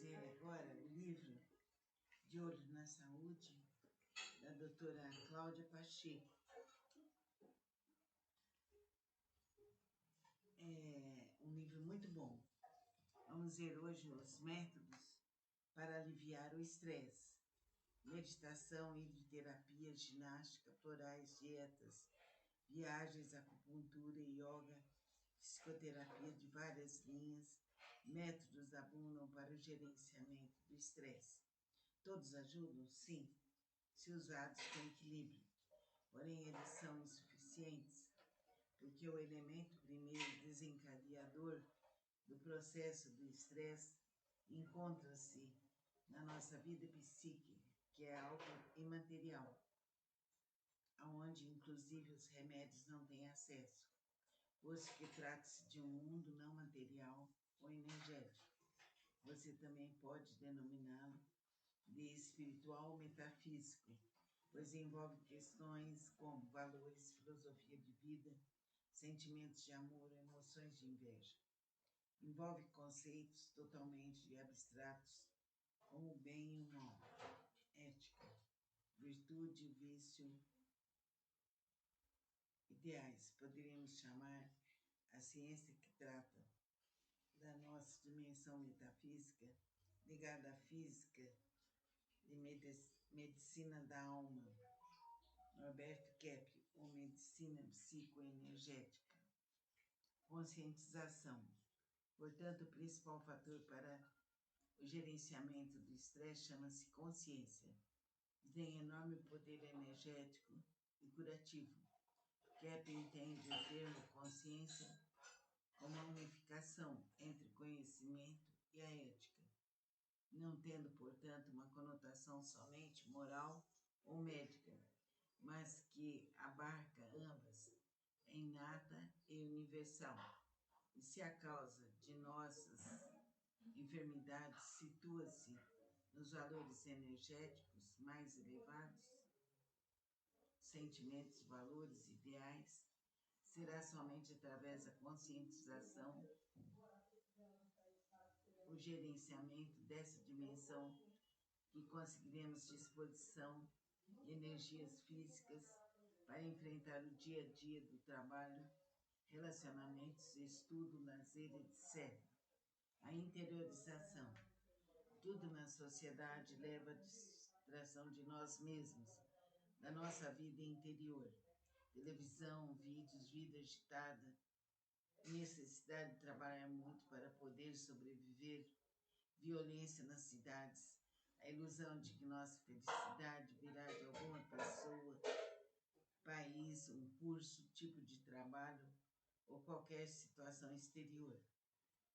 trazer agora o livro De Olho na Saúde, da doutora Cláudia Pacheco. É um livro muito bom. Vamos ver hoje os métodos para aliviar o estresse. Meditação, hidroterapia, ginástica, florais, dietas, viagens, acupuntura, yoga, psicoterapia de várias linhas, métodos abundam para o gerenciamento do estresse. Todos ajudam? Sim, se usados com equilíbrio. Porém, eles são insuficientes, porque o elemento primeiro desencadeador do processo do estresse encontra-se na nossa vida psíquica, que é algo imaterial, aonde inclusive os remédios não têm acesso, posto que trata-se de um mundo não material ou energético. Você também pode denominá-lo de espiritual ou metafísico, pois envolve questões como valores, filosofia de vida, sentimentos de amor, emoções de inveja. Envolve conceitos totalmente abstratos, como o bem e o mal, ética, virtude, vício, ideais. Poderíamos chamar a ciência que trata da nossa dimensão metafísica, ligada à física, de medicina da alma, Norberto Kepp, ou medicina psicoenergética. Conscientização. Portanto, o principal fator para o gerenciamento do estresse chama-se consciência. Tem enorme poder energético e curativo. Kepp entende o termo consciência como a unificação entre conhecimento e a ética, não tendo, portanto, uma conotação somente moral ou médica, mas que abarca ambas, é inata e universal. E se a causa de nossas enfermidades situa-se nos valores energéticos mais elevados, sentimentos, valores, ideais, será somente através da conscientização, o gerenciamento dessa dimensão, que conseguiremos disposição e energias físicas para enfrentar o dia a dia do trabalho, relacionamentos, estudo, lazer, etc. A interiorização. Tudo na sociedade leva à distração de nós mesmos, da nossa vida interior. Televisão, vídeos, vida agitada, necessidade de trabalhar muito para poder sobreviver, violência nas cidades, a ilusão de que nossa felicidade virá de alguma pessoa, país, um curso, tipo de trabalho ou qualquer situação exterior.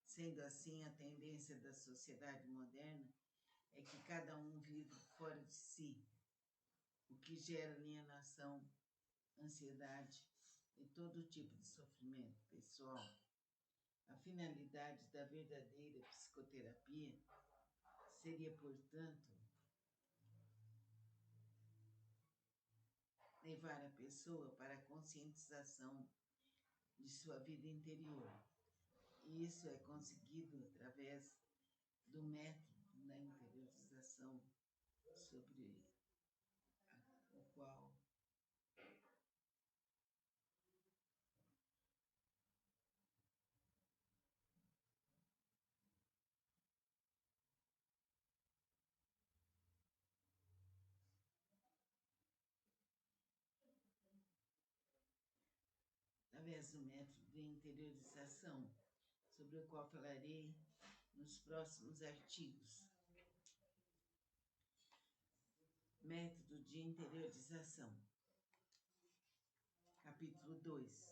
Sendo assim, a tendência da sociedade moderna é que cada um vive fora de si, o que gera alienação, ansiedade e todo tipo de sofrimento pessoal. A finalidade da verdadeira psicoterapia seria, portanto, levar a pessoa para a conscientização de sua vida interior. E isso é conseguido através do método da interiorização, sobre o qual através do método de interiorização, sobre o qual falarei nos próximos artigos. Método de interiorização. Capítulo 2.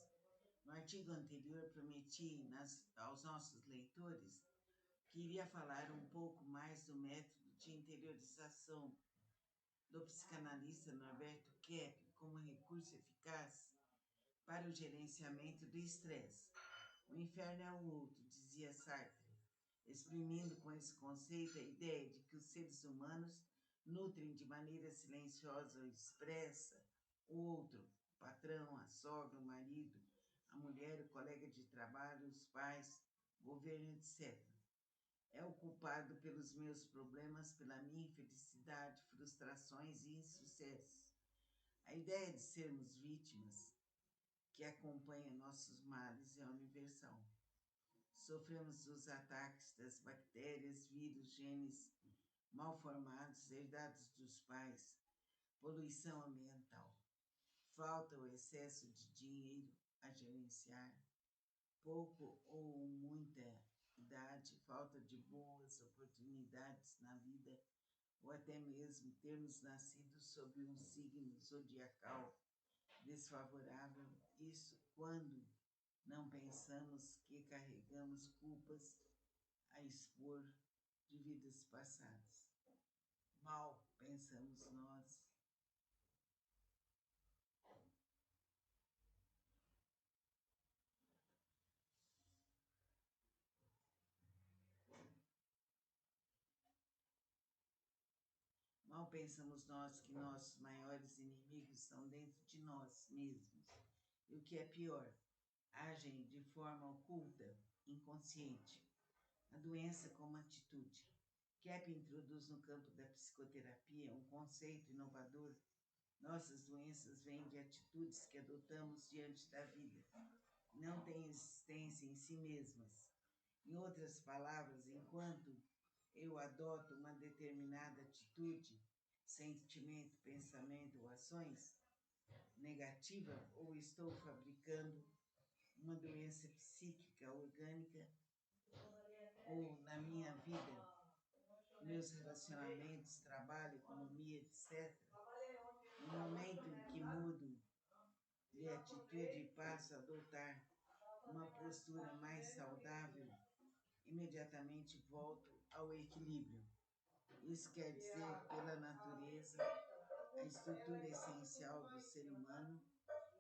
No artigo anterior, prometi aos nossos leitores que iria falar um pouco mais do método de interiorização do psicanalista Norberto Kepp como recurso eficaz para o gerenciamento do estresse. O inferno é o outro, dizia Sartre, exprimindo com esse conceito a ideia de que os seres humanos nutrem de maneira silenciosa ou expressa o outro, o patrão, a sogra, o marido, a mulher, o colega de trabalho, os pais, o governo, etc. É o culpado pelos meus problemas, pela minha infelicidade, frustrações e insucessos. A ideia de sermos vítimas que acompanha nossos males é universal. Sofremos os ataques das bactérias, vírus, genes mal formados, herdados dos pais, poluição ambiental. Falta o excesso de dinheiro a gerenciar, pouco ou muita idade, falta de boas oportunidades na vida, ou até mesmo termos nascido sob um signo zodiacal desfavorável, isso quando não pensamos que carregamos culpas a expor de vidas passadas. Mal pensamos nós. Mal pensamos nós que nossos maiores inimigos estão dentro de nós mesmos. E o que é pior, agem de forma oculta, inconsciente. A doença como atitude. Kepp introduz no campo da psicoterapia um conceito inovador. Nossas doenças vêm de atitudes que adotamos diante da vida. Não têm existência em si mesmas. Em outras palavras, enquanto eu adoto uma determinada atitude, sentimento, pensamento ou ações negativa, ou estou fabricando uma doença psíquica orgânica, ou na minha vida, meus relacionamentos, trabalho, economia, etc. No momento em que mudo de atitude e passo a adotar uma postura mais saudável, imediatamente volto ao equilíbrio. Isso quer dizer, pela natureza, a estrutura essencial do ser humano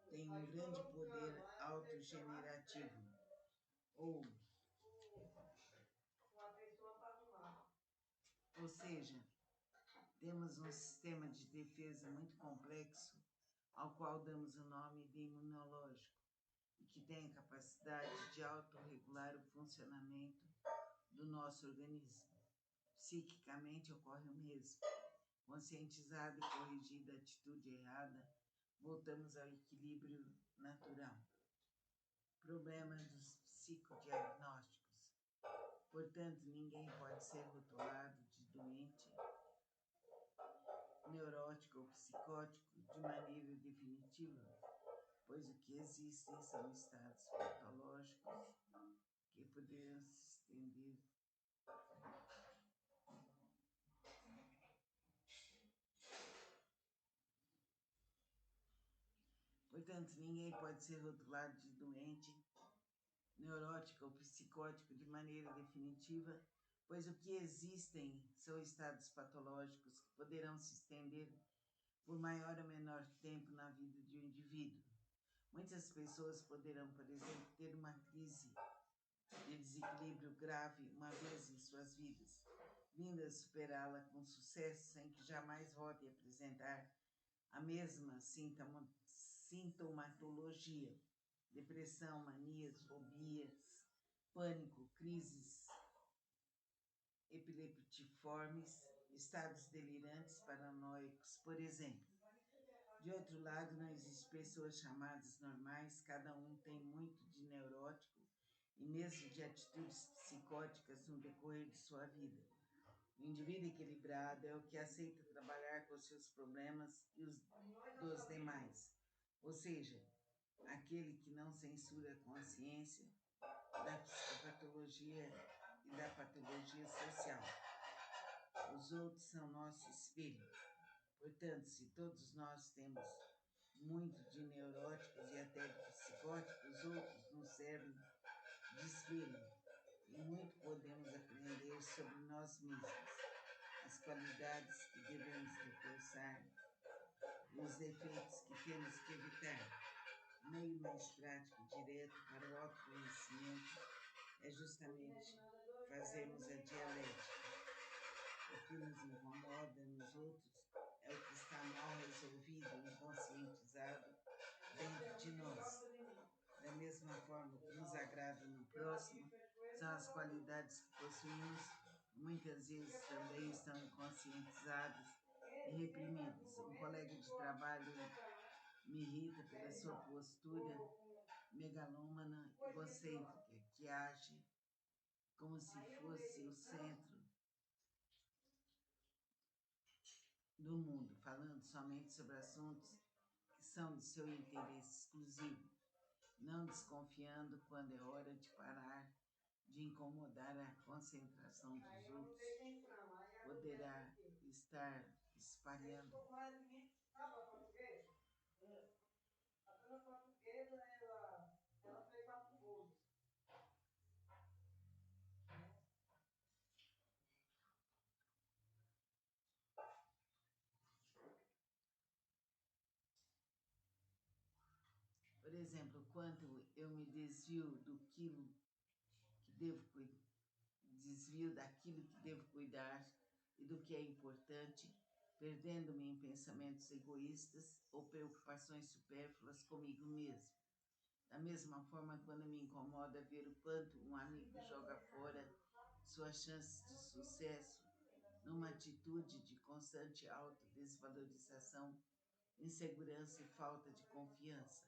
tem um grande poder autogenerativo, ou seja, temos um sistema de defesa muito complexo, ao qual damos o nome de imunológico, e que tem a capacidade de autorregular o funcionamento do nosso organismo. Psiquicamente ocorre o mesmo. Conscientizada e corrigida a atitude errada, voltamos ao equilíbrio natural. Problema dos psicodiagnósticos. Portanto, ninguém pode ser rotulado de doente, neurótico ou psicótico de maneira definitiva, pois o que existem são estados patológicos que poderão se estender Portanto, ninguém pode ser rotulado de doente, neurótico ou psicótico de maneira definitiva, pois o que existem são estados patológicos que poderão se estender por maior ou menor tempo na vida de um indivíduo. Muitas pessoas poderão, por exemplo, ter uma crise de desequilíbrio grave uma vez em suas vidas, vindo a superá-la com sucesso sem que jamais volte a apresentar a mesma sintomatologia: depressão, manias, fobias, pânico, crises epileptiformes, estados delirantes, paranoicos, por exemplo. De outro lado, não existem pessoas chamadas normais, cada um tem muito de neurótico e mesmo de atitudes psicóticas no decorrer de sua vida. O indivíduo equilibrado é o que aceita trabalhar com os seus problemas e os dos demais, ou seja, aquele que não censura a consciência da psicopatologia e da patologia social. Os outros são nosso espelho. Portanto, se todos nós temos muito de neuróticos e até de psicóticos, os outros nos servem de espelho e muito podemos aprender sobre nós mesmos, as qualidades que devemos reforçar e os defeitos que temos que evitar. O meio mais prático e direto para o autoconhecimento é justamente fazermos a dialética. O que nos incomoda nos outros é o que está mal resolvido, inconscientizado dentro de nós. Da mesma forma, o que nos agrada no próximo são as qualidades que possuímos muitas vezes também estão inconscientizados e reprimidos. Um colega de trabalho me irrita pela sua postura megalômana, egocêntrica, que age como se fosse o centro do mundo, falando somente sobre assuntos que são de seu interesse exclusivo, não desconfiando quando é hora de parar de incomodar a concentração dos outros, poderá estar espalhando. Por exemplo, quando eu me desvio daquilo que devo cuidar e do que é importante, perdendo-me em pensamentos egoístas ou preocupações supérfluas comigo mesmo. Da mesma forma, quando me incomoda ver o quanto um amigo joga fora suas chances de sucesso numa atitude de constante autodesvalorização, insegurança e falta de confiança.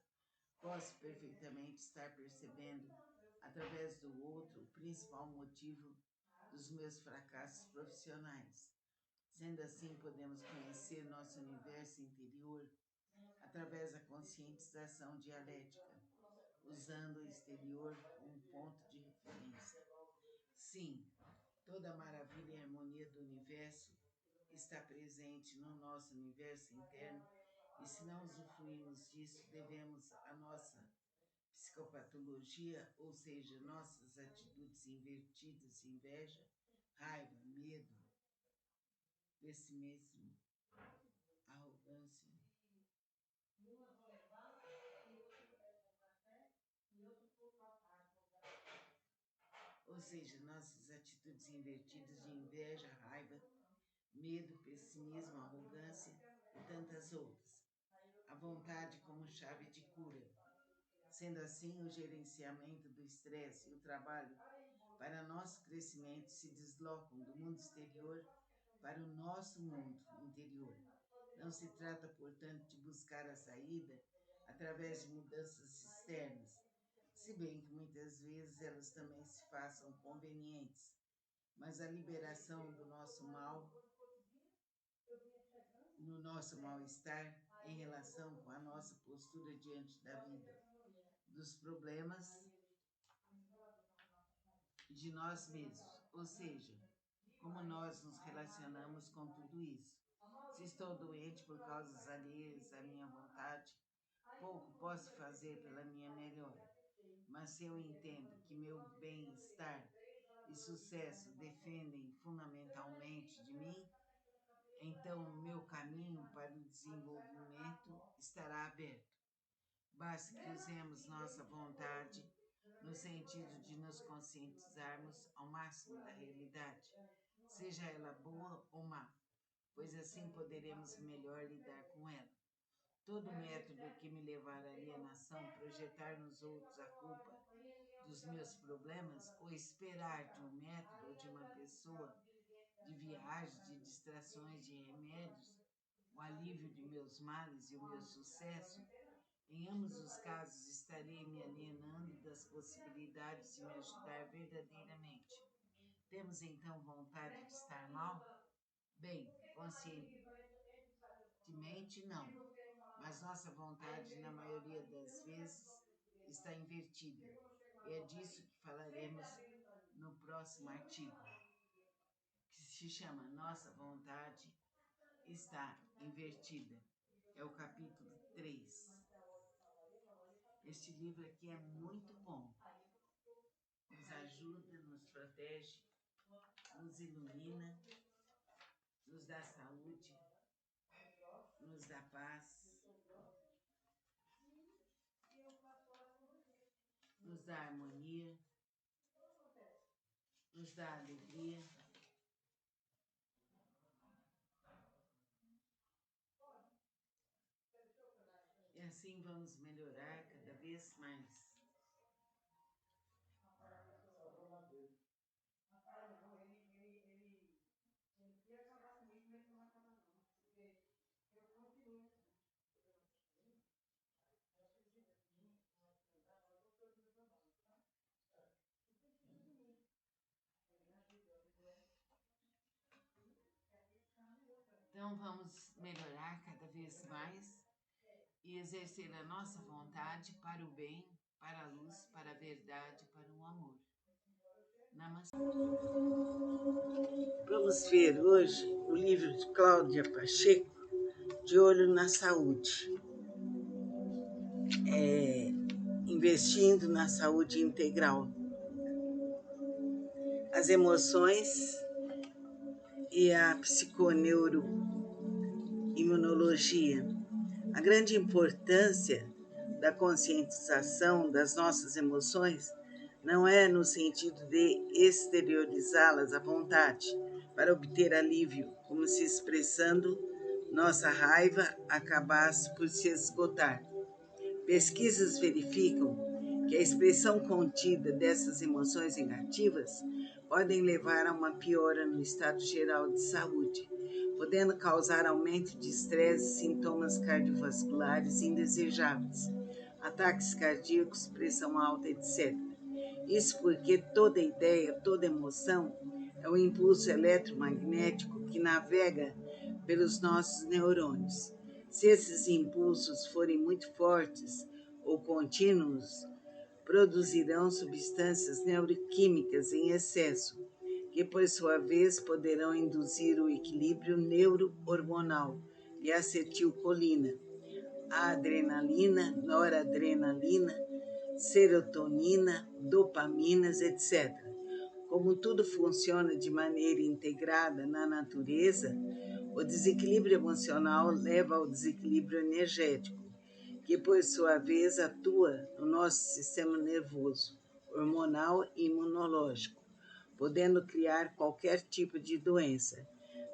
Posso perfeitamente estar percebendo, através do outro, o principal motivo dos meus fracassos profissionais. Sendo assim, podemos conhecer nosso universo interior através da conscientização dialética, usando o exterior como ponto de referência. Sim, toda a maravilha e harmonia do universo está presente no nosso universo interno, e se não usufruirmos disso, devemos a nossa psicopatologia, ou seja, nossas atitudes invertidas, inveja, raiva, medo, pessimismo, arrogância. Ou seja, nossas atitudes invertidas de inveja, raiva, medo, pessimismo, arrogância e tantas outras. A vontade como chave de cura. Sendo assim, o gerenciamento do estresse e o trabalho para nosso crescimento se deslocam do mundo exterior para o nosso mundo interior. Não se trata, portanto, de buscar a saída através de mudanças externas, se bem que muitas vezes elas também se façam convenientes, mas a liberação do nosso mal, no nosso mal-estar em relação com a nossa postura diante da vida, dos problemas de nós mesmos, ou seja, como nós nos relacionamos com tudo isso. Se estou doente por causas alheias à minha vontade, pouco posso fazer pela minha melhora. Mas se eu entendo que meu bem-estar e sucesso dependem fundamentalmente de mim, então o meu caminho para o desenvolvimento estará aberto. Basta que usemos nossa vontade no sentido de nos conscientizarmos ao máximo da realidade, seja ela boa ou má, pois assim poderemos melhor lidar com ela. Todo método que me levar à alienação, projetar nos outros a culpa dos meus problemas ou esperar de um método ou de uma pessoa, de viagens, de distrações, de remédios, o alívio de meus males e o meu sucesso, em ambos os casos estarei me alienando das possibilidades de me ajudar verdadeiramente. Temos então vontade de estar mal? Bem, conscientemente não, mas nossa vontade, na maioria das vezes, está invertida. E é disso que falaremos no próximo artigo, que se chama Nossa Vontade Está Invertida. É o capítulo 3. Este livro aqui é muito bom. Nos ajuda, nos protege, nos ilumina, nos dá saúde, nos dá paz, nos dá harmonia, nos dá alegria. E assim vamos melhorar cada vez mais. Então vamos melhorar cada vez mais e exercer a nossa vontade para o bem, para a luz, para a verdade, para o amor. Namastê. Vamos ver hoje o livro de Cláudia Pacheco, De Olho na Saúde. Investindo na saúde integral. As emoções e a psiconeuroimunologia. A grande importância da conscientização das nossas emoções não é no sentido de exteriorizá-las à vontade para obter alívio, como se expressando nossa raiva acabasse por se esgotar. Pesquisas verificam que a expressão contida dessas emoções negativas podem levar a uma piora no estado geral de saúde, podendo causar aumento de estresse, sintomas cardiovasculares indesejáveis, ataques cardíacos, pressão alta, etc. Isso porque toda ideia, toda emoção é um impulso eletromagnético que navega pelos nossos neurônios. Se esses impulsos forem muito fortes ou contínuos, produzirão substâncias neuroquímicas em excesso, que por sua vez poderão induzir o equilíbrio neurohormonal e a acetilcolina, a adrenalina, noradrenalina, serotonina, dopaminas, etc. Como tudo funciona de maneira integrada na natureza, o desequilíbrio emocional leva ao desequilíbrio energético, que por sua vez atua no nosso sistema nervoso, hormonal e imunológico, podendo criar qualquer tipo de doença,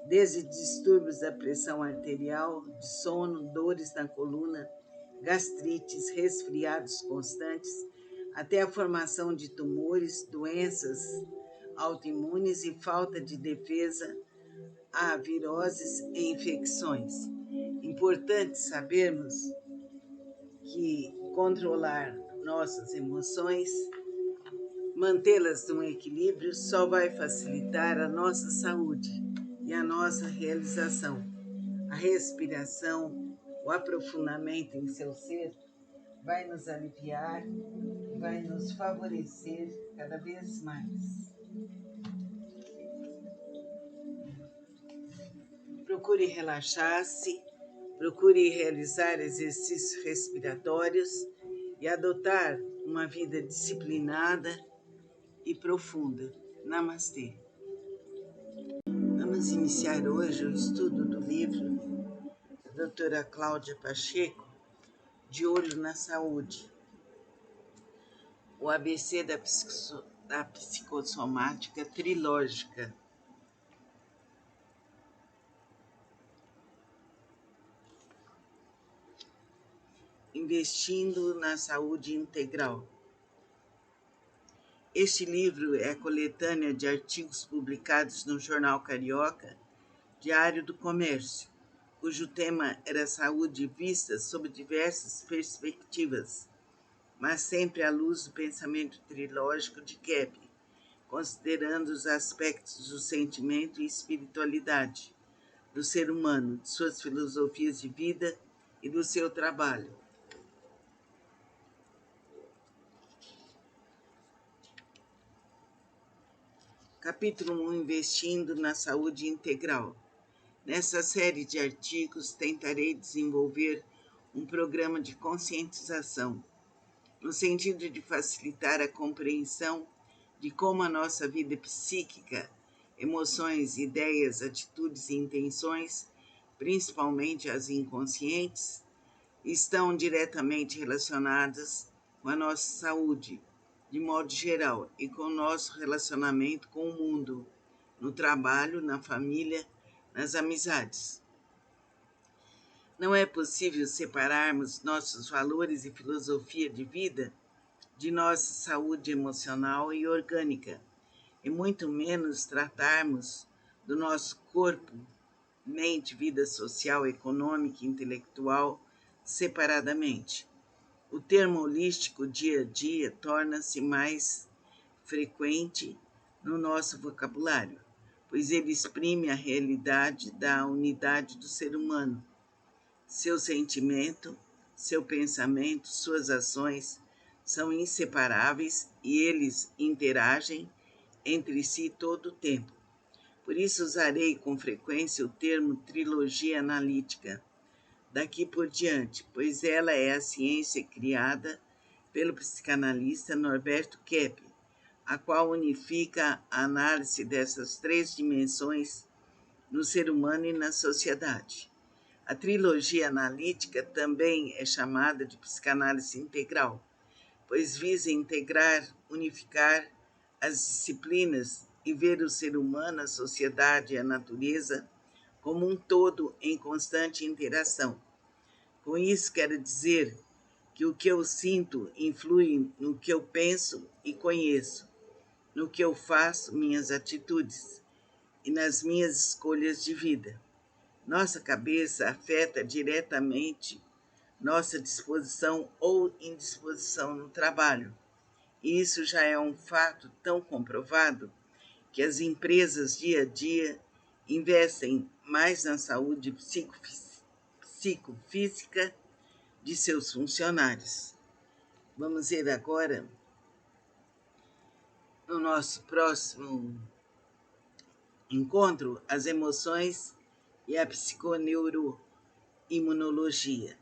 desde distúrbios da pressão arterial, de sono, dores na coluna, gastrites, resfriados constantes, até a formação de tumores, doenças autoimunes e falta de defesa a viroses e infecções. Importante sabermos que controlar nossas emoções, mantê-las num equilíbrio, só vai facilitar a nossa saúde e a nossa realização. A respiração, o aprofundamento em seu ser vai nos aliviar e vai nos favorecer cada vez mais. Procure relaxar-se, procure realizar exercícios respiratórios e adotar uma vida disciplinada e profunda. Namastê. Vamos iniciar hoje o estudo do livro da doutora Cláudia Pacheco, De Olho na Saúde. O ABC da psicossomática trilógica. Investindo na saúde integral. Este livro é a coletânea de artigos publicados no Jornal Carioca, Diário do Comércio, cujo tema era saúde vista sob diversas perspectivas, mas sempre à luz do pensamento trilógico de Kepler, considerando os aspectos do sentimento e espiritualidade do ser humano, de suas filosofias de vida e do seu trabalho. Capítulo 1. Investindo na saúde integral. Nessa série de artigos, tentarei desenvolver um programa de conscientização, no sentido de facilitar a compreensão de como a nossa vida psíquica, emoções, ideias, atitudes e intenções, principalmente as inconscientes, estão diretamente relacionadas com a nossa saúde, de modo geral, e com o nosso relacionamento com o mundo, no trabalho, na família, nas amizades. Não é possível separarmos nossos valores e filosofia de vida de nossa saúde emocional e orgânica, e muito menos tratarmos do nosso corpo, mente, vida social, econômica e intelectual separadamente. O termo holístico dia a dia torna-se mais frequente no nosso vocabulário, pois ele exprime a realidade da unidade do ser humano, seu sentimento, seu pensamento, suas ações são inseparáveis e eles interagem entre si todo o tempo. Por isso usarei com frequência o termo trilogia analítica daqui por diante, pois ela é a ciência criada pelo psicanalista Norberto Kepp, a qual unifica a análise dessas três dimensões no ser humano e na sociedade. A trilogia analítica também é chamada de psicanálise integral, pois visa integrar, unificar as disciplinas e ver o ser humano, a sociedade e a natureza como um todo em constante interação. Com isso, quero dizer que o que eu sinto influi no que eu penso e conheço, no que eu faço, minhas atitudes e nas minhas escolhas de vida. Nossa cabeça afeta diretamente nossa disposição ou indisposição no trabalho. E isso já é um fato tão comprovado que as empresas dia a dia investem mais na saúde psicofísica de seus funcionários. Vamos ver agora, no nosso próximo encontro, as emoções e a psiconeuroimunologia.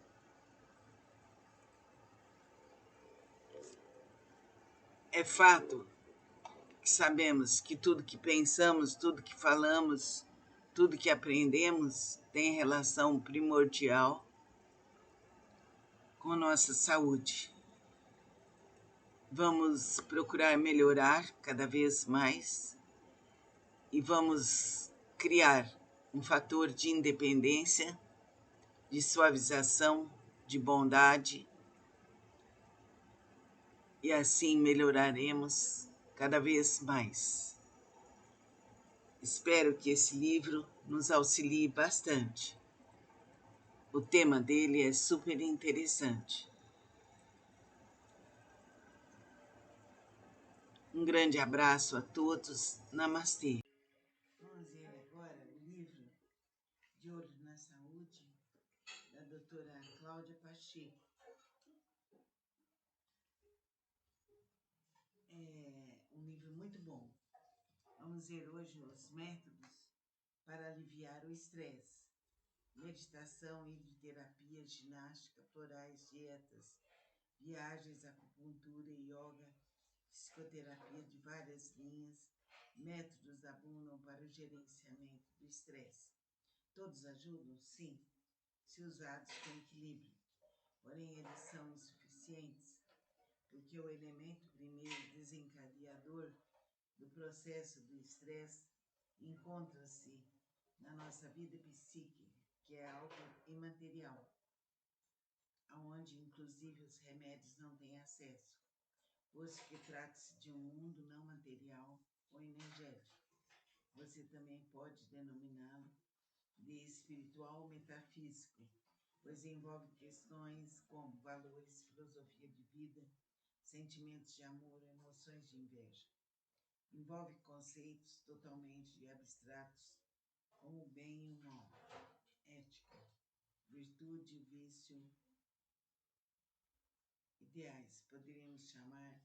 É fato que sabemos que tudo que pensamos, tudo que falamos, tudo que aprendemos tem relação primordial com nossa saúde. Vamos procurar melhorar cada vez mais e vamos criar um fator de independência, de suavização, de bondade, e assim melhoraremos cada vez mais. Espero que esse livro nos auxilie bastante. O tema dele é super interessante. Um grande abraço a todos. Namastê. Vamos ver agora o livro De Olho na Saúde, da doutora Cláudia Pacheco. É um livro muito bom. Vamos ver hoje os métodos para aliviar o estresse. Meditação, hidroterapia, ginástica, florais, dietas, viagens, acupuntura, yoga, psicoterapia de várias linhas, métodos abundam para o gerenciamento do estresse. Todos ajudam? Sim, se usados com equilíbrio. Porém, eles são insuficientes, porque o elemento primeiro desencadeador do processo do estresse encontra-se na nossa vida psíquica, que é algo imaterial, aonde inclusive os remédios não têm acesso, posto que trata-se de um mundo não material ou energético. Você também pode denominá-lo de espiritual ou metafísico, pois envolve questões como valores, filosofia de vida, sentimentos de amor, emoções de inveja. Envolve conceitos totalmente abstratos, como o bem e o mal, ética, virtude e vício, ideais. Poderíamos chamar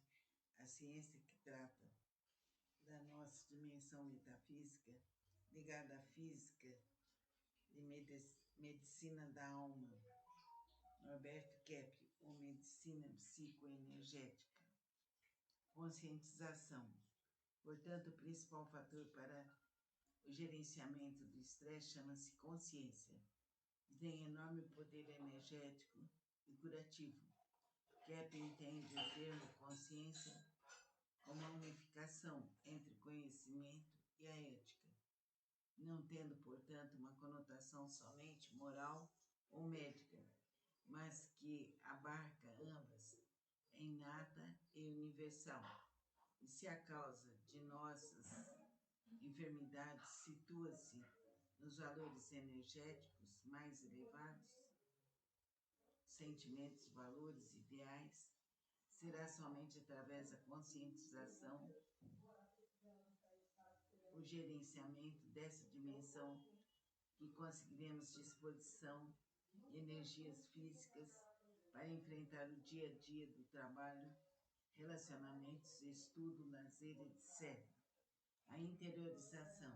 a ciência que trata da nossa dimensão metafísica, ligada à física e medicina da alma. Norberto Kepp, ou medicina psicoenergética. Conscientização. Portanto, o principal fator para o gerenciamento do estresse chama-se consciência e tem enorme poder energético e curativo. Kepp entende o termo consciência como uma unificação entre conhecimento e a ética, não tendo, portanto, uma conotação somente moral ou médica, mas que abarca ambas, é inata e universal. E se a causa de nossas enfermidades situa-se nos valores energéticos mais elevados, sentimentos, valores, ideais, será somente através da conscientização o gerenciamento dessa dimensão que conseguiremos disposição e energias físicas para enfrentar o dia a dia do trabalho, relacionamentos, estudo, lazer, etc. A interiorização.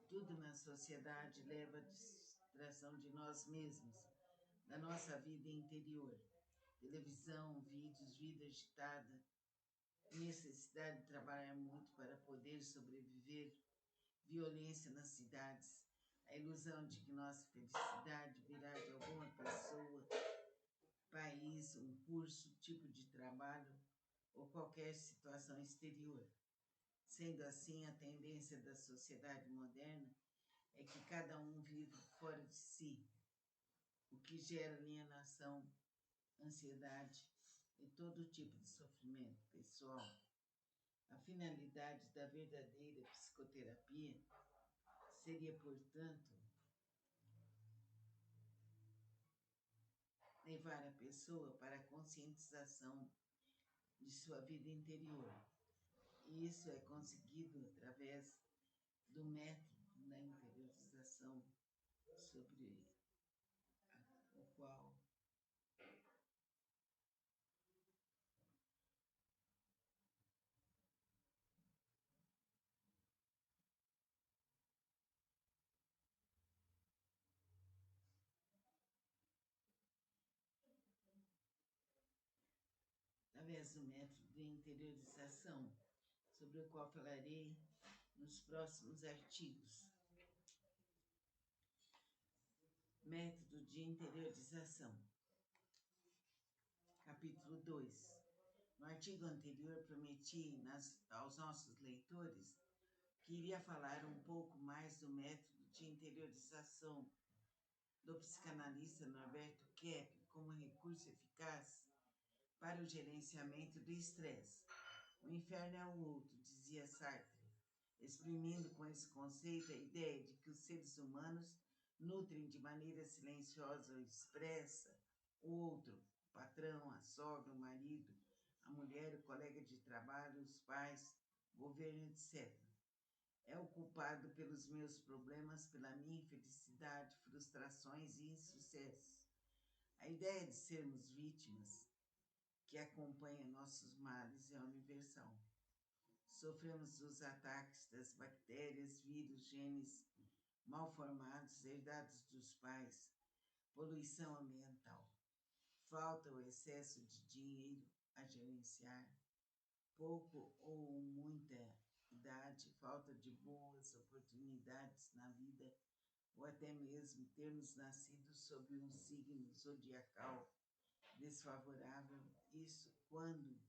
Tudo na sociedade leva à distração de nós mesmos, da nossa vida interior. Televisão, vídeos, vida agitada, necessidade de trabalhar muito para poder sobreviver, violência nas cidades, a ilusão de que nossa felicidade virá de alguma pessoa, país, um curso, tipo de trabalho ou qualquer situação exterior. Sendo assim, a tendência da sociedade moderna é que cada um vive fora de si, o que gera alienação, ansiedade e todo tipo de sofrimento pessoal. A finalidade da verdadeira psicoterapia seria, portanto, levar a pessoa para a conscientização de sua vida interior. E isso é conseguido através do método da interiorização, sobre o qual através do método de interiorização, sobre o qual falarei nos próximos artigos. Método de interiorização. Capítulo 2. No artigo anterior, prometi aos nossos leitores que iria falar um pouco mais do método de interiorização do psicanalista Norberto Kepp como recurso eficaz para o gerenciamento do estresse. O inferno é o outro, dizia Sartre, exprimindo com esse conceito a ideia de que os seres humanos nutrem de maneira silenciosa ou expressa o outro, o patrão, a sogra, o marido, a mulher, o colega de trabalho, os pais, o governo, etc. É o culpado pelos meus problemas, pela minha infelicidade, frustrações e insucessos. A ideia de sermos vítimas que acompanha nossos males é universal. Sofremos os ataques das bactérias, vírus, genes mal formados, herdados dos pais, poluição ambiental. Falta ou excesso de dinheiro a gerenciar, pouco ou muita idade, falta de boas oportunidades na vida, ou até mesmo termos nascido sob um signo zodiacal desfavorável, isso quando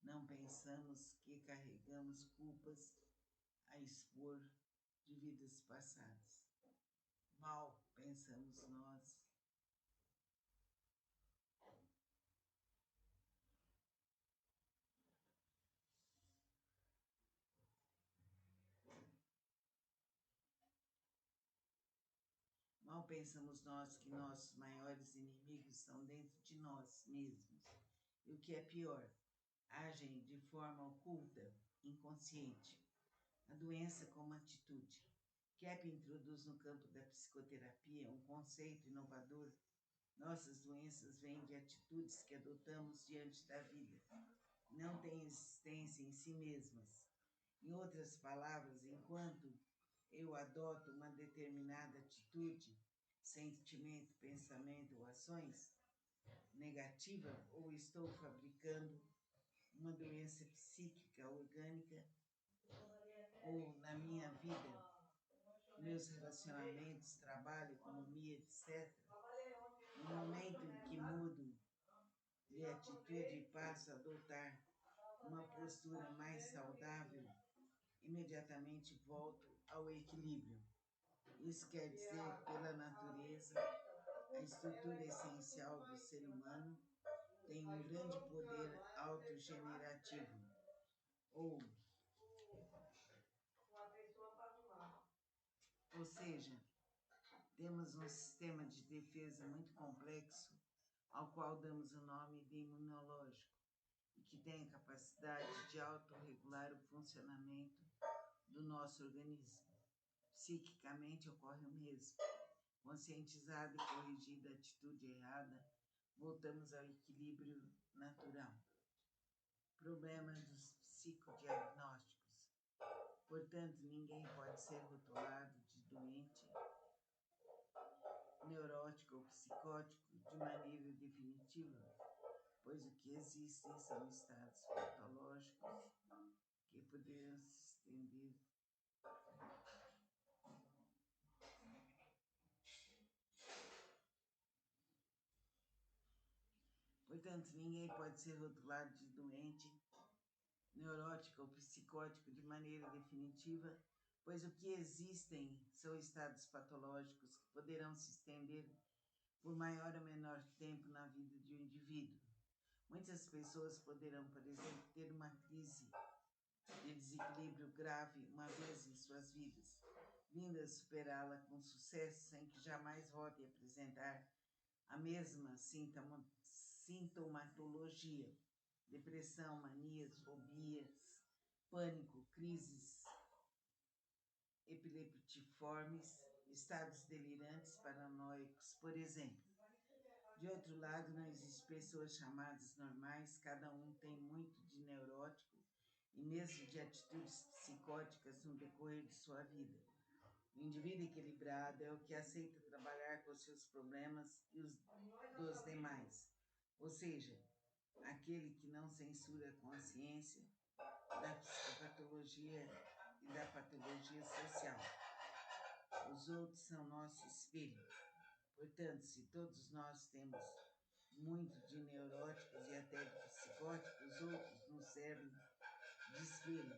não pensamos que carregamos culpas a expor de vidas passadas. Mal pensamos nós. Mal pensamos nós que nossos maiores inimigos estão dentro de nós mesmos. E o que é pior, agem de forma oculta, inconsciente. A doença como atitude. Kepp introduz no campo da psicoterapia um conceito inovador. Nossas doenças vêm de atitudes que adotamos diante da vida. Não têm existência em si mesmas. Em outras palavras, enquanto eu adoto uma determinada atitude, sentimento, pensamento ou ações negativa, ou estou fabricando uma doença psíquica, orgânica, ou na minha vida, meus relacionamentos, trabalho, economia, etc. No momento em que mudo de atitude e passo a adotar uma postura mais saudável, imediatamente volto ao equilíbrio. Isso quer dizer, pela natureza, a estrutura essencial do ser humano tem um grande poder autogenerativo, ou seja, temos um sistema de defesa muito complexo, ao qual damos o nome de imunológico, e que tem a capacidade de autorregular o funcionamento do nosso organismo. Psiquicamente ocorre o mesmo. Conscientizada e corrigida a atitude errada, voltamos ao equilíbrio natural. Problema dos psicodiagnósticos. Portanto, ninguém pode ser rotulado de doente, neurótico ou psicótico de maneira definitiva, pois o que existem são estados patológicos que poderiam se estender Portanto, ninguém pode ser rotulado de doente, neurótico ou psicótico de maneira definitiva, pois o que existem são estados patológicos que poderão se estender por maior ou menor tempo na vida de um indivíduo. Muitas pessoas poderão, por exemplo, ter uma crise de desequilíbrio grave uma vez em suas vidas, vindo a superá-la com sucesso sem que jamais volte a apresentar a mesma sintomatologia: depressão, manias, fobias, pânico, crises epileptiformes, estados delirantes, paranoicos, por exemplo. De outro lado, não existem pessoas chamadas normais, cada um tem muito de neurótico e mesmo de atitudes psicóticas no decorrer de sua vida. O indivíduo equilibrado é o que aceita trabalhar com os seus problemas e os dos demais, ou seja, aquele que não censura a consciência da psicopatologia e da patologia social. Os outros são nosso espelho. Portanto, se todos nós temos muito de neuróticos e até de psicóticos, os outros nos servem de espelho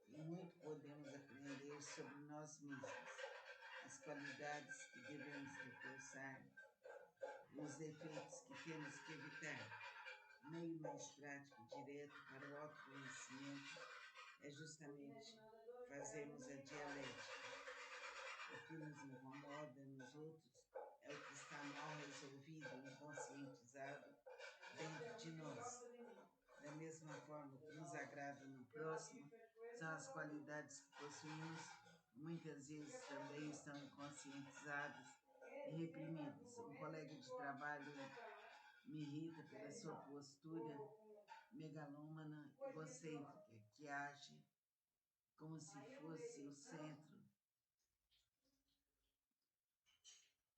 e muito podemos aprender sobre nós mesmos, as qualidades que devemos reforçar e os defeitos que temos que evitar. O meio mais prático e direto para o autoconhecimento é justamente fazermos a dialética. O que nos incomoda nos outros é o que está mal resolvido e inconscientizado dentro de nós. Da mesma forma, o que nos agrada no próximo são as qualidades que possuímos, muitas vezes também estão inconscientizadas e reprimidas. Um colega de trabalho me irrita pela sua postura megalômana, egocêntrica, que age como se fosse o centro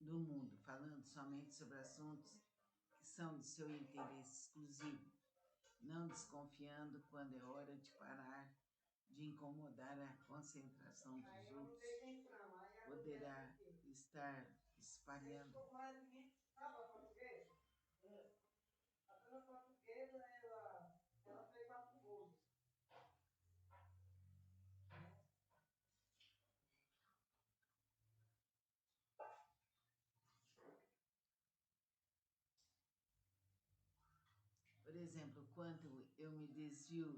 do mundo, falando somente sobre assuntos que são de seu interesse exclusivo, não desconfiando quando é hora de parar de incomodar a concentração dos outros, poderá estar espalhando. Por exemplo, quando eu me desvio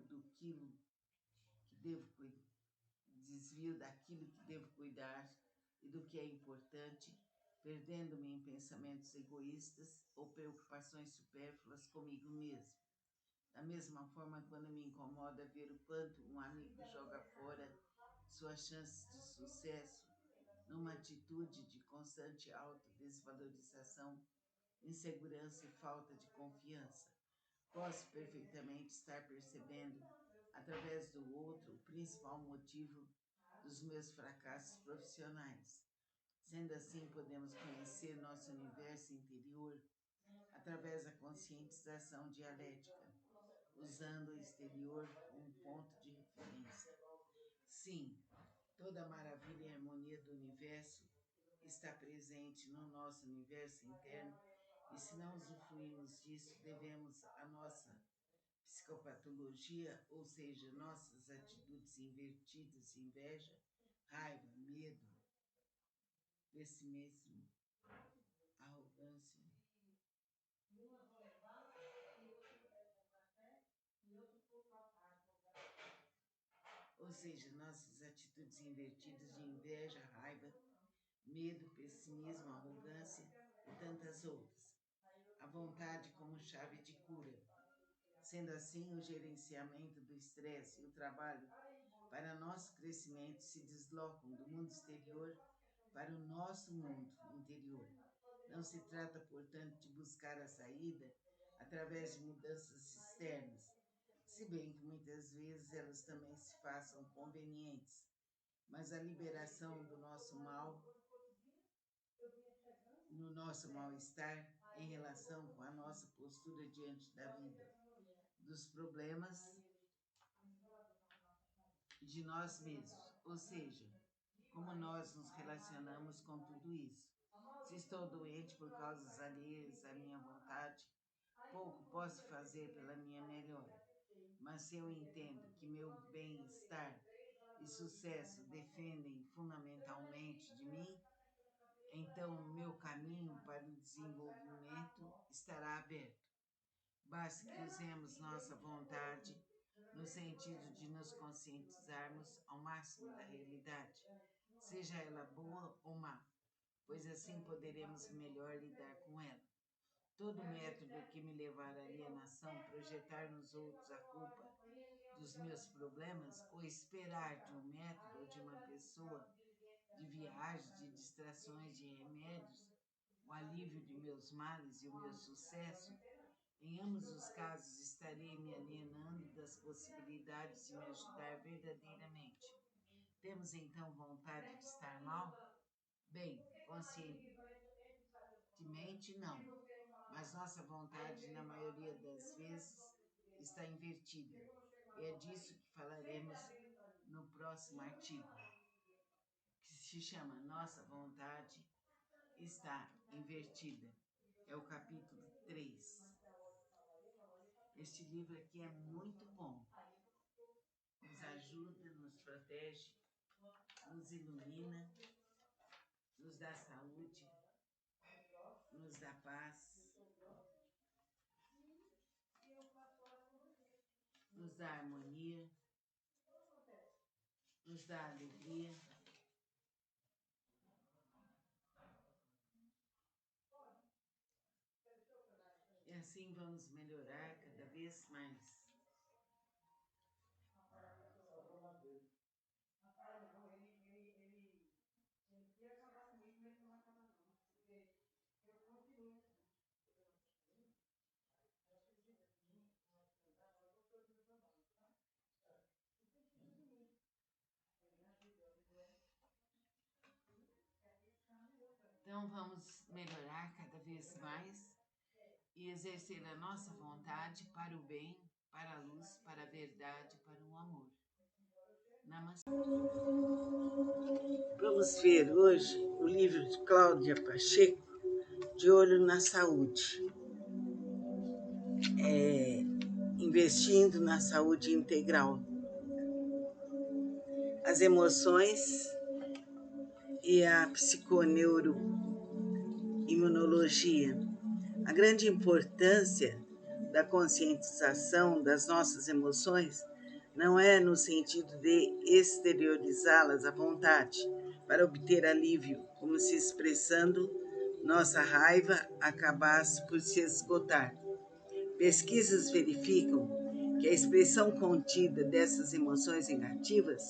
daquilo que devo cuidar e do que é importante, perdendo-me em pensamentos egoístas ou preocupações supérfluas comigo mesmo. Da mesma forma, quando me incomoda ver o quanto um amigo joga fora suas chances de sucesso numa atitude de constante autodesvalorização, insegurança e falta de confiança. Posso perfeitamente estar percebendo, através do outro, o principal motivo dos meus fracassos profissionais. Sendo assim, podemos conhecer nosso universo interior através da conscientização dialética, usando o exterior como ponto de referência. Sim, toda a maravilha e harmonia do universo está presente no nosso universo interno e se não usufruirmos disso, devemos a nossa psicopatologia, ou seja, nossas atitudes invertidas, inveja, raiva, medo, pessimismo, arrogância. Ou seja, nossas atitudes invertidas de inveja, raiva, medo, pessimismo, arrogância e tantas outras. A vontade como chave de cura. Sendo assim, o gerenciamento do estresse e o trabalho para nosso crescimento se deslocam do mundo exterior para o nosso mundo interior. Não se trata, portanto, de buscar a saída através de mudanças externas, se bem que muitas vezes elas também se façam convenientes, mas a liberação do nosso mal, no nosso mal-estar em relação com a nossa postura diante da vida, dos problemas de nós mesmos, ou seja, como nós nos relacionamos com tudo isso. Se estou doente por causas alheias à minha vontade, pouco posso fazer pela minha melhora. Mas se eu entendo que meu bem-estar e sucesso dependem fundamentalmente de mim, então meu caminho para o desenvolvimento estará aberto. Basta que usemos nossa vontade no sentido de nos conscientizarmos ao máximo da realidade, seja ela boa ou má, pois assim poderemos melhor lidar com ela. Todo método que me levar à alienação, projetar nos outros a culpa dos meus problemas ou esperar de um método ou de uma pessoa, de viagens, de distrações, de remédios, o alívio de meus males e o meu sucesso, em ambos os casos estarei me alienando das possibilidades de me ajudar verdadeiramente. Temos então vontade de estar mal? Bem, conscientemente não, mas nossa vontade, na maioria das vezes, está invertida. E é disso que falaremos no próximo artigo, que se chama Nossa Vontade Está Invertida. É o capítulo 3. Este livro aqui é muito bom. Nos ajuda, nos protege, nos ilumina, nos dá saúde, nos dá paz, nos dá harmonia, nos dá alegria. E assim vamos melhorar cada vez mais. Então vamos melhorar cada vez mais e exercer a nossa vontade para o bem, para a luz, para a verdade, para o amor. Namastê. Vamos ver hoje o livro de Cláudia Pacheco, De Olho na Saúde. Investindo na saúde integral. As emoções e a psiconeuroimunologia. A grande importância da conscientização das nossas emoções não é no sentido de exteriorizá-las à vontade, para obter alívio, como se expressando nossa raiva acabasse por se esgotar. Pesquisas verificam que a expressão contida dessas emoções negativas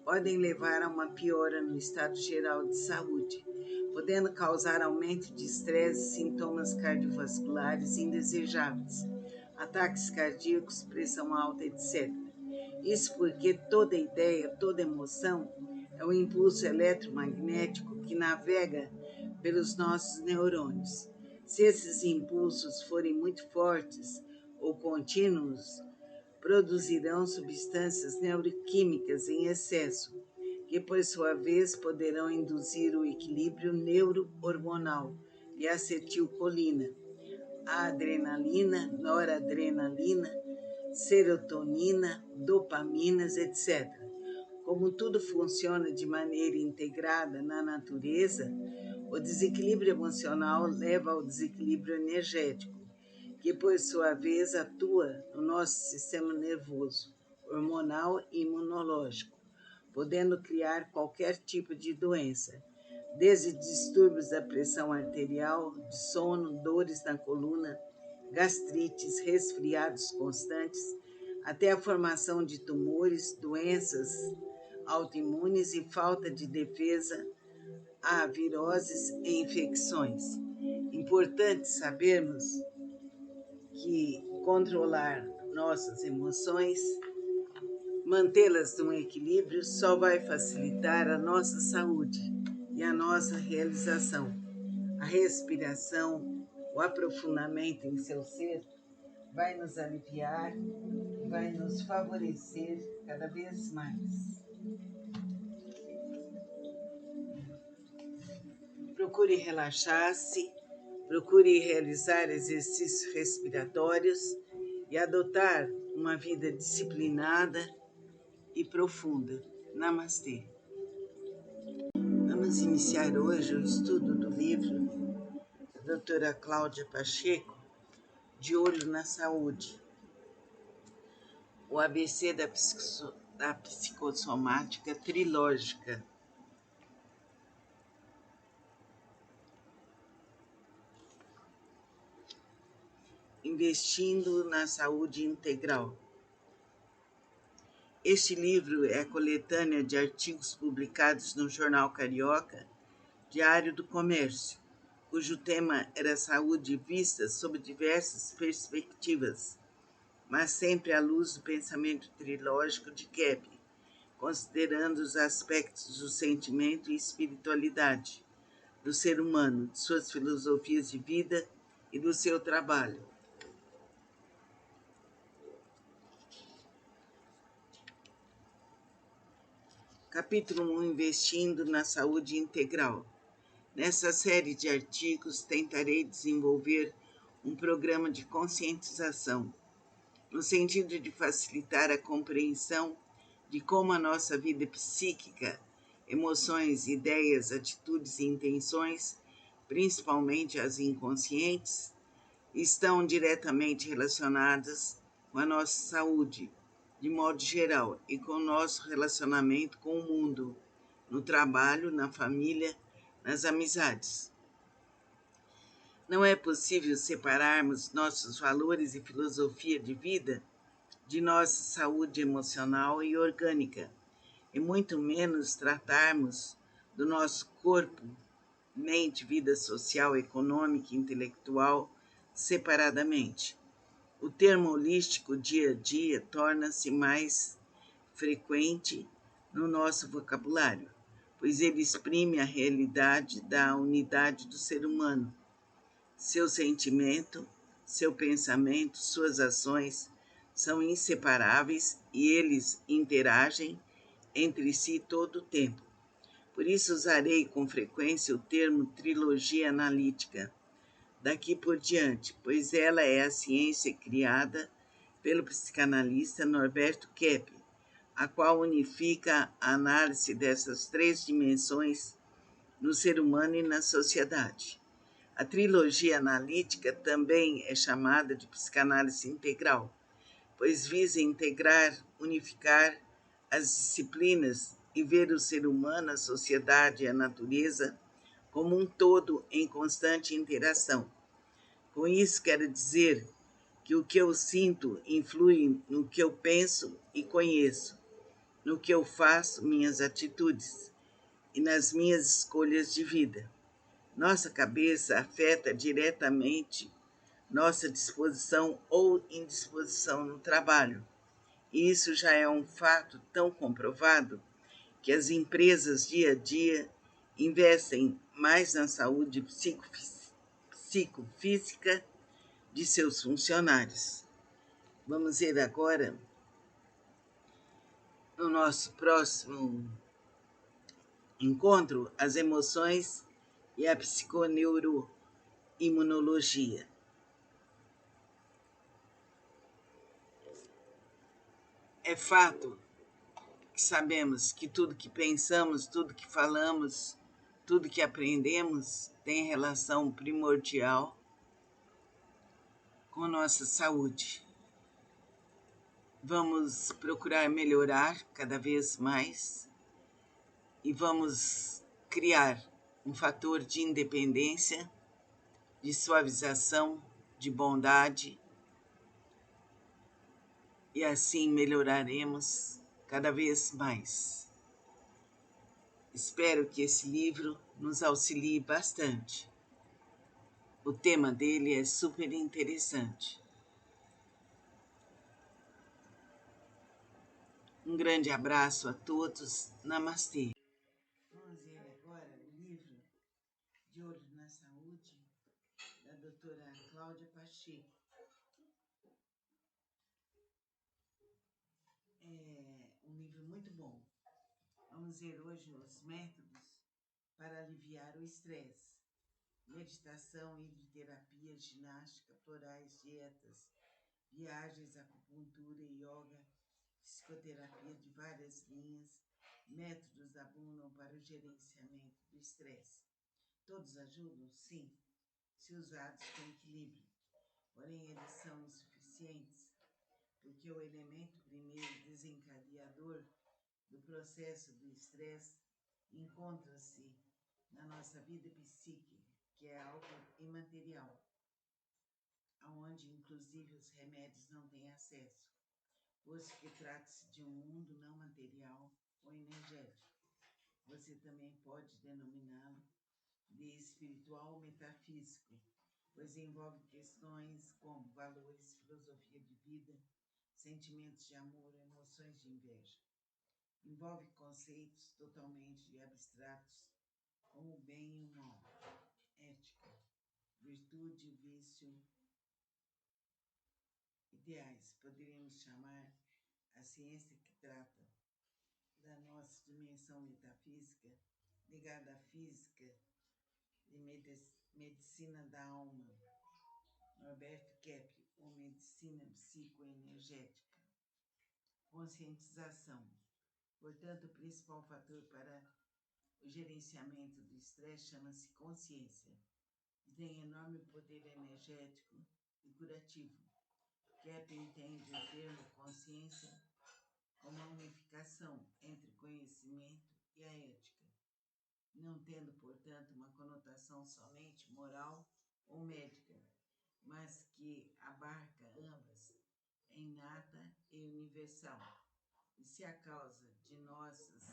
podem levar a uma piora no estado geral de saúde, podendo causar aumento de estresse e sintomas cardiovasculares indesejáveis, ataques cardíacos, pressão alta, etc. Isso porque toda ideia, toda emoção é um impulso eletromagnético que navega pelos nossos neurônios. Se esses impulsos forem muito fortes ou contínuos, produzirão substâncias neuroquímicas em excesso, que por sua vez poderão induzir o equilíbrio neurohormonal e a acetilcolina, a adrenalina, noradrenalina, serotonina, dopaminas, etc. Como tudo funciona de maneira integrada na natureza, o desequilíbrio emocional leva ao desequilíbrio energético, que por sua vez atua no nosso sistema nervoso, hormonal e imunológico, podendo criar qualquer tipo de doença, desde distúrbios da pressão arterial, de sono, dores na coluna, gastrites, resfriados constantes, até a formação de tumores, doenças autoimunes e falta de defesa a viroses e infecções. Importante sabermos que controlar nossas emoções, mantê-las num equilíbrio, só vai facilitar a nossa saúde e a nossa realização. A respiração, o aprofundamento em seu ser vai nos aliviar, vai nos favorecer cada vez mais. Procure relaxar-se, procure realizar exercícios respiratórios e adotar uma vida disciplinada e profunda. Namastê. Vamos iniciar hoje o estudo do livro da doutora Cláudia Pacheco, De Olho na Saúde, o ABC da psicossomática trilógica. Investindo na saúde integral. Este livro é a coletânea de artigos publicados no Jornal Carioca, Diário do Comércio, cujo tema era saúde vista sob diversas perspectivas, mas sempre à luz do pensamento trilógico de Kepler, considerando os aspectos do sentimento e espiritualidade, do ser humano, de suas filosofias de vida e do seu trabalho. Capítulo 1. Investindo na saúde integral. Nessa série de artigos, tentarei desenvolver um programa de conscientização, no sentido de facilitar a compreensão de como a nossa vida psíquica, emoções, ideias, atitudes e intenções, principalmente as inconscientes, estão diretamente relacionadas com a nossa saúde, de modo geral, e com o nosso relacionamento com o mundo, no trabalho, na família, nas amizades. Não é possível separarmos nossos valores e filosofia de vida de nossa saúde emocional e orgânica, e muito menos tratarmos do nosso corpo, mente, vida social, econômica e intelectual separadamente. O termo holístico dia a dia torna-se mais frequente no nosso vocabulário, pois ele exprime a realidade da unidade do ser humano, seu sentimento, seu pensamento, suas ações são inseparáveis e eles interagem entre si todo o tempo. Por isso usarei com frequência o termo trilogia analítica daqui por diante, pois ela é a ciência criada pelo psicanalista Norberto Kepler, a qual unifica a análise dessas três dimensões no ser humano e na sociedade. A trilogia analítica também é chamada de psicanálise integral, pois visa integrar, unificar as disciplinas e ver o ser humano, a sociedade e a natureza como um todo em constante interação. Com isso, quero dizer que o que eu sinto influi no que eu penso e conheço, no que eu faço, minhas atitudes, e nas minhas escolhas de vida. Nossa cabeça afeta diretamente nossa disposição ou indisposição no trabalho. E isso já é um fato tão comprovado que as empresas dia a dia investem mais na saúde psicofísica de seus funcionários. Vamos ver agora, no nosso próximo encontro, as emoções e a psiconeuroimunologia. É fato que sabemos que tudo que pensamos, tudo que falamos, tudo que aprendemos tem relação primordial com nossa saúde. Vamos procurar melhorar cada vez mais e vamos criar um fator de independência, de suavização, de bondade, e assim melhoraremos cada vez mais. Espero que esse livro nos auxilie bastante. O tema dele é super interessante. Um grande abraço a todos. Namastê. Vamos ver agora o livro De Olho na Saúde, da doutora Cláudia Pacheco. É um livro muito bom. Vamos ver hoje os métodos para aliviar o estresse. Meditação, hidroterapia, ginástica, florais, dietas, viagens, acupuntura, yoga, psicoterapia de várias linhas, métodos abundam para o gerenciamento do estresse. Todos ajudam? Sim, se usados com equilíbrio. Porém, eles são insuficientes, porque o elemento primeiro desencadeador do processo do estresse encontra-se na nossa vida psíquica, que é algo imaterial, aonde inclusive os remédios não têm acesso, posto que trata-se de um mundo não material ou energético. Você também pode denominá-lo de espiritual ou metafísico, pois envolve questões como valores, filosofia de vida, sentimentos de amor, emoções de inveja. Envolve conceitos totalmente abstratos, como o bem e o mal, ética, virtude e vício, ideais. Poderíamos chamar a ciência que trata da nossa dimensão metafísica, ligada à física e medicina da alma, Norberto Kepler, ou medicina psicoenergética. Conscientização. Portanto, o principal fator para o gerenciamento do estresse chama-se consciência e tem enorme poder energético e curativo. Kepler entende o termo consciência como uma unificação entre conhecimento e a ética, não tendo, portanto, uma conotação somente moral ou médica, mas que abarca ambas, é inata e universal. E se a causa de nossas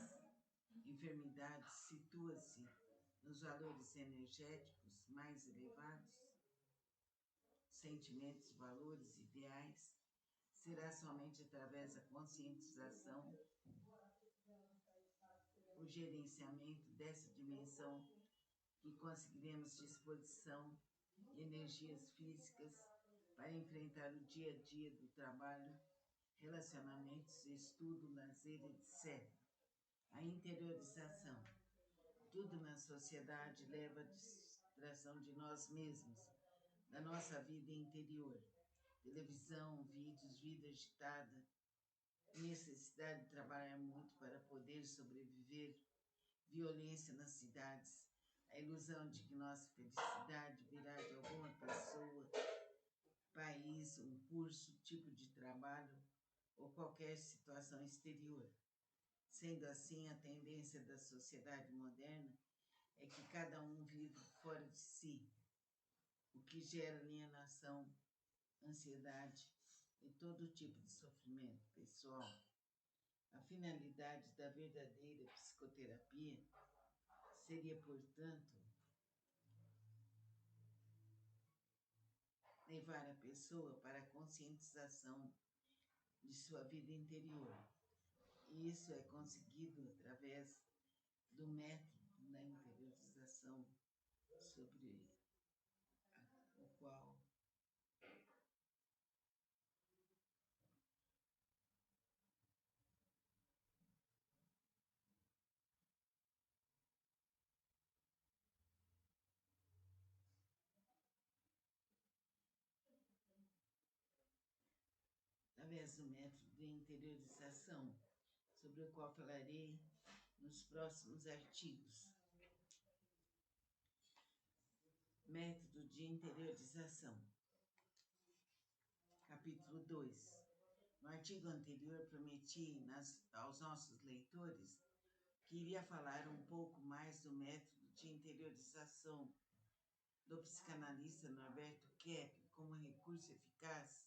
enfermidades situa-se nos valores energéticos mais elevados, sentimentos, valores, ideais, será somente através da conscientização, o gerenciamento dessa dimensão, que conseguiremos disposição e energias físicas para enfrentar o dia a dia do trabalho, relacionamentos, estudo, lazer, etc. A interiorização. Tudo na sociedade leva à distração de nós mesmos, da nossa vida interior. Televisão, vídeos, vida agitada, necessidade de trabalhar muito para poder sobreviver, violência nas cidades, a ilusão de que nossa felicidade virá de alguma pessoa, país, um curso, tipo de trabalho ou qualquer situação exterior. Sendo assim, a tendência da sociedade moderna é que cada um vive fora de si, o que gera alienação, ansiedade e todo tipo de sofrimento pessoal. A finalidade da verdadeira psicoterapia seria, portanto, levar a pessoa para a conscientização de sua vida interior. E isso é conseguido através do método da interiorização, sobre o qual através do método de interiorização, sobre o qual falarei nos próximos artigos. Método de interiorização. Capítulo 2. No artigo anterior, prometi aos nossos leitores que iria falar um pouco mais do método de interiorização do psicanalista Norberto Kepler como recurso eficaz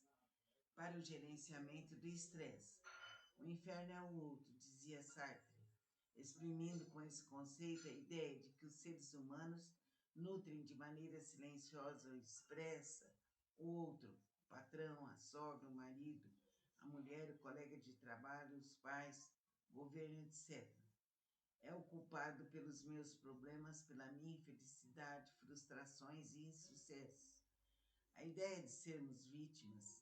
para o gerenciamento do estresse. O inferno é o outro, dizia Sartre. exprimindo com esse conceito a ideia de que os seres humanos nutrem de maneira silenciosa ou expressa o outro, o patrão, a sogra, o marido, a mulher, o colega de trabalho, os pais, o governo, etc. É o culpado pelos meus problemas, pela minha infelicidade, frustrações e insucessos. A ideia de sermos vítimas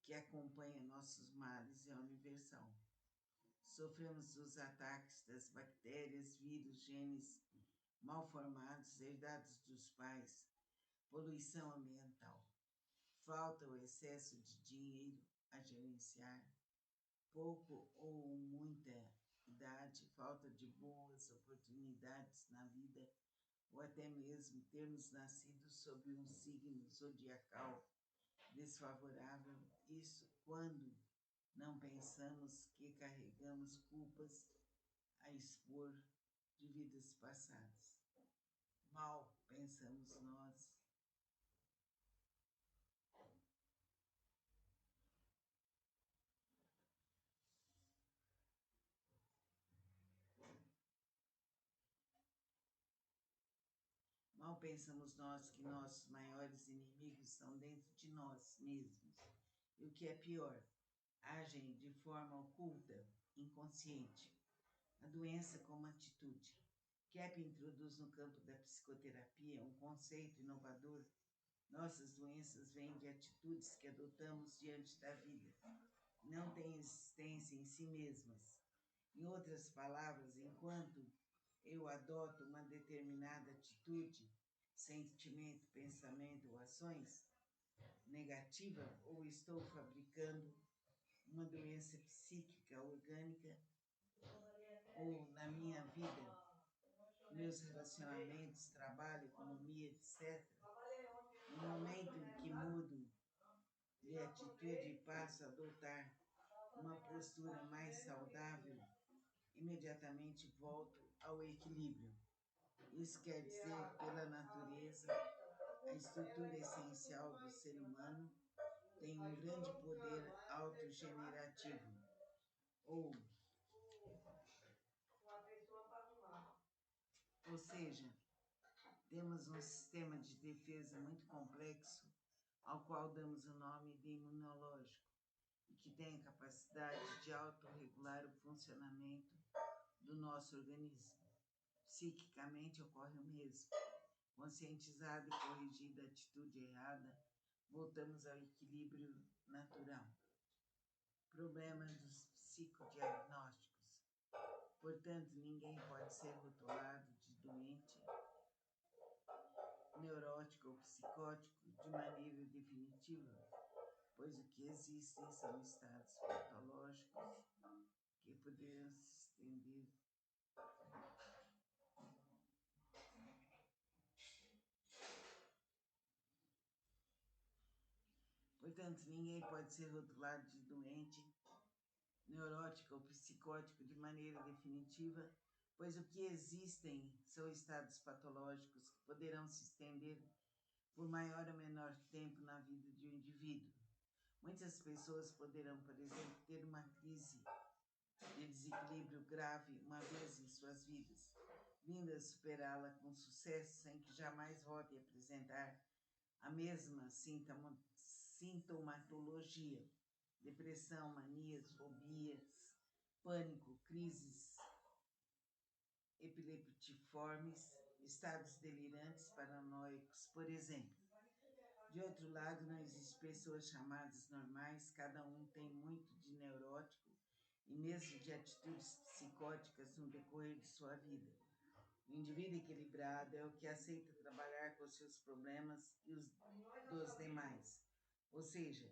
que acompanha nossos males é universal. Sofremos os ataques das bactérias, vírus, genes mal formados, herdados dos pais, poluição ambiental. Falta o excesso de dinheiro a gerenciar, pouco ou muita idade, falta de boas oportunidades na vida, ou até mesmo termos nascido sob um signo zodiacal desfavorável, isso quando não pensamos que carregamos culpas a expor de vidas passadas. Mal pensamos nós. Mal pensamos nós que nossos maiores inimigos estão dentro de nós mesmos. E o que é pior, agem de forma oculta, inconsciente. A doença como atitude. Kepp introduz no campo da psicoterapia um conceito inovador. Nossas doenças vêm de atitudes que adotamos diante da vida. Não têm existência em si mesmas. Em outras palavras, enquanto eu adoto uma determinada atitude, sentimento, pensamento ou ações negativa, ou estou fabricando uma doença psíquica, orgânica, ou na minha vida, meus relacionamentos, trabalho, economia, etc. No momento em que mudo de atitude e passo a adotar uma postura mais saudável, imediatamente volto ao equilíbrio. Isso quer dizer, pela natureza, a estrutura essencial do ser humano tem um grande poder autogenerativo, ou seja, temos um sistema de defesa muito complexo, ao qual damos o nome de imunológico, e que tem a capacidade de autorregular o funcionamento do nosso organismo. Psiquicamente ocorre o mesmo. Conscientizada e corrigida a atitude errada, voltamos ao equilíbrio natural. Problema dos psicodiagnósticos. Portanto, ninguém pode ser rotulado de doente, neurótico ou psicótico de maneira definitiva, pois o que existem são estados patológicos que poderiam se estender. Portanto, ninguém pode ser rotulado de doente, neurótico ou psicótico de maneira definitiva, pois o que existem são estados patológicos que poderão se estender por maior ou menor tempo na vida de um indivíduo. Muitas pessoas poderão, por exemplo, ter uma crise de desequilíbrio grave uma vez em suas vidas, vindo a superá-la com sucesso sem que jamais volte a apresentar a mesma sintomatologia: depressão, manias, fobias, pânico, crises epileptiformes, estados delirantes, paranoicos, por exemplo. De outro lado, não existem pessoas chamadas normais, cada um tem muito de neurótico e mesmo de atitudes psicóticas no decorrer de sua vida. O indivíduo equilibrado é o que aceita trabalhar com seus problemas e os dos demais, ou seja,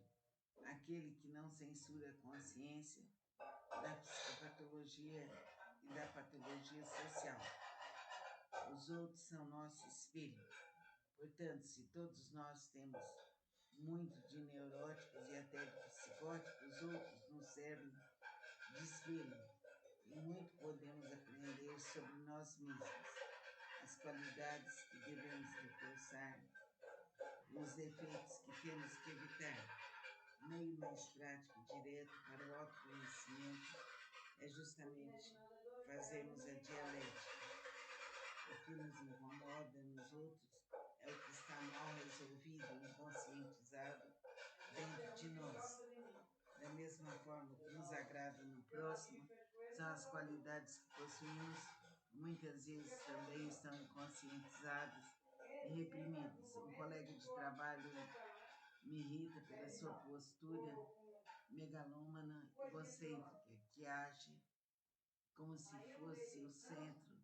aquele que não censura a consciência da psicopatologia e da patologia social. Os outros são nosso espelho. Portanto, se todos nós temos muito de neuróticos e até de psicóticos, os outros nos servem de espelho e muito podemos aprender sobre nós mesmos, as qualidades que devemos reforçar e os defeitos que temos que evitar. Meio mais prático e direto para o autoconhecimento é justamente fazermos a dialética. O que nos incomoda nos outros é o que está mal resolvido, inconscientizado dentro de nós. Da mesma forma, o que nos agrada no próximo são as qualidades que possuímos, muitas vezes também estão inconscientizadas e reprimidas. Um colega de trabalho me irrita pela sua postura megalômana, egocêntrica, que age como se fosse o centro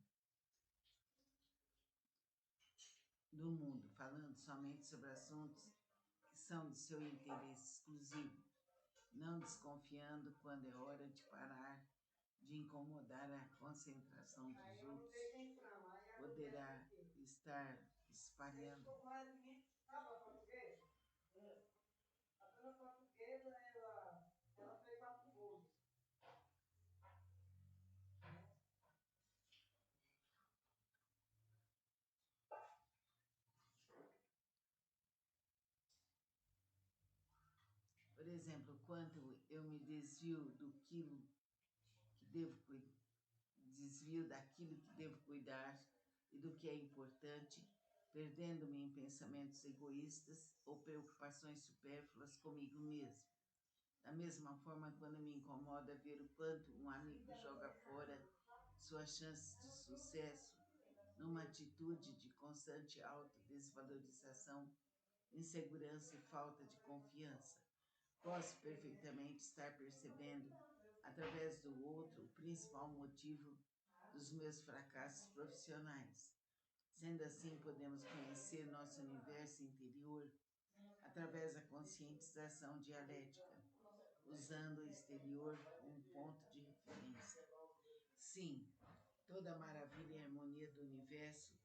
do mundo, falando somente sobre assuntos que são de seu interesse exclusivo, não desconfiando quando é hora de parar de incomodar a concentração dos outros, poderá estar espalhando. A dona portuguesa, ela fez 4 bolos. Por exemplo, quando eu me desvio daquilo que devo cuidar e do que é importante, perdendo-me em pensamentos egoístas ou preocupações supérfluas comigo mesmo. Da mesma forma, quando me incomoda ver o quanto um amigo joga fora suas chances de sucesso numa atitude de constante autodesvalorização, insegurança e falta de confiança. Posso perfeitamente estar percebendo, através do outro, o principal motivo dos meus fracassos profissionais. Sendo assim, podemos conhecer nosso universo interior através da conscientização dialética, usando o exterior como ponto de referência. Sim, toda a maravilha e harmonia do universo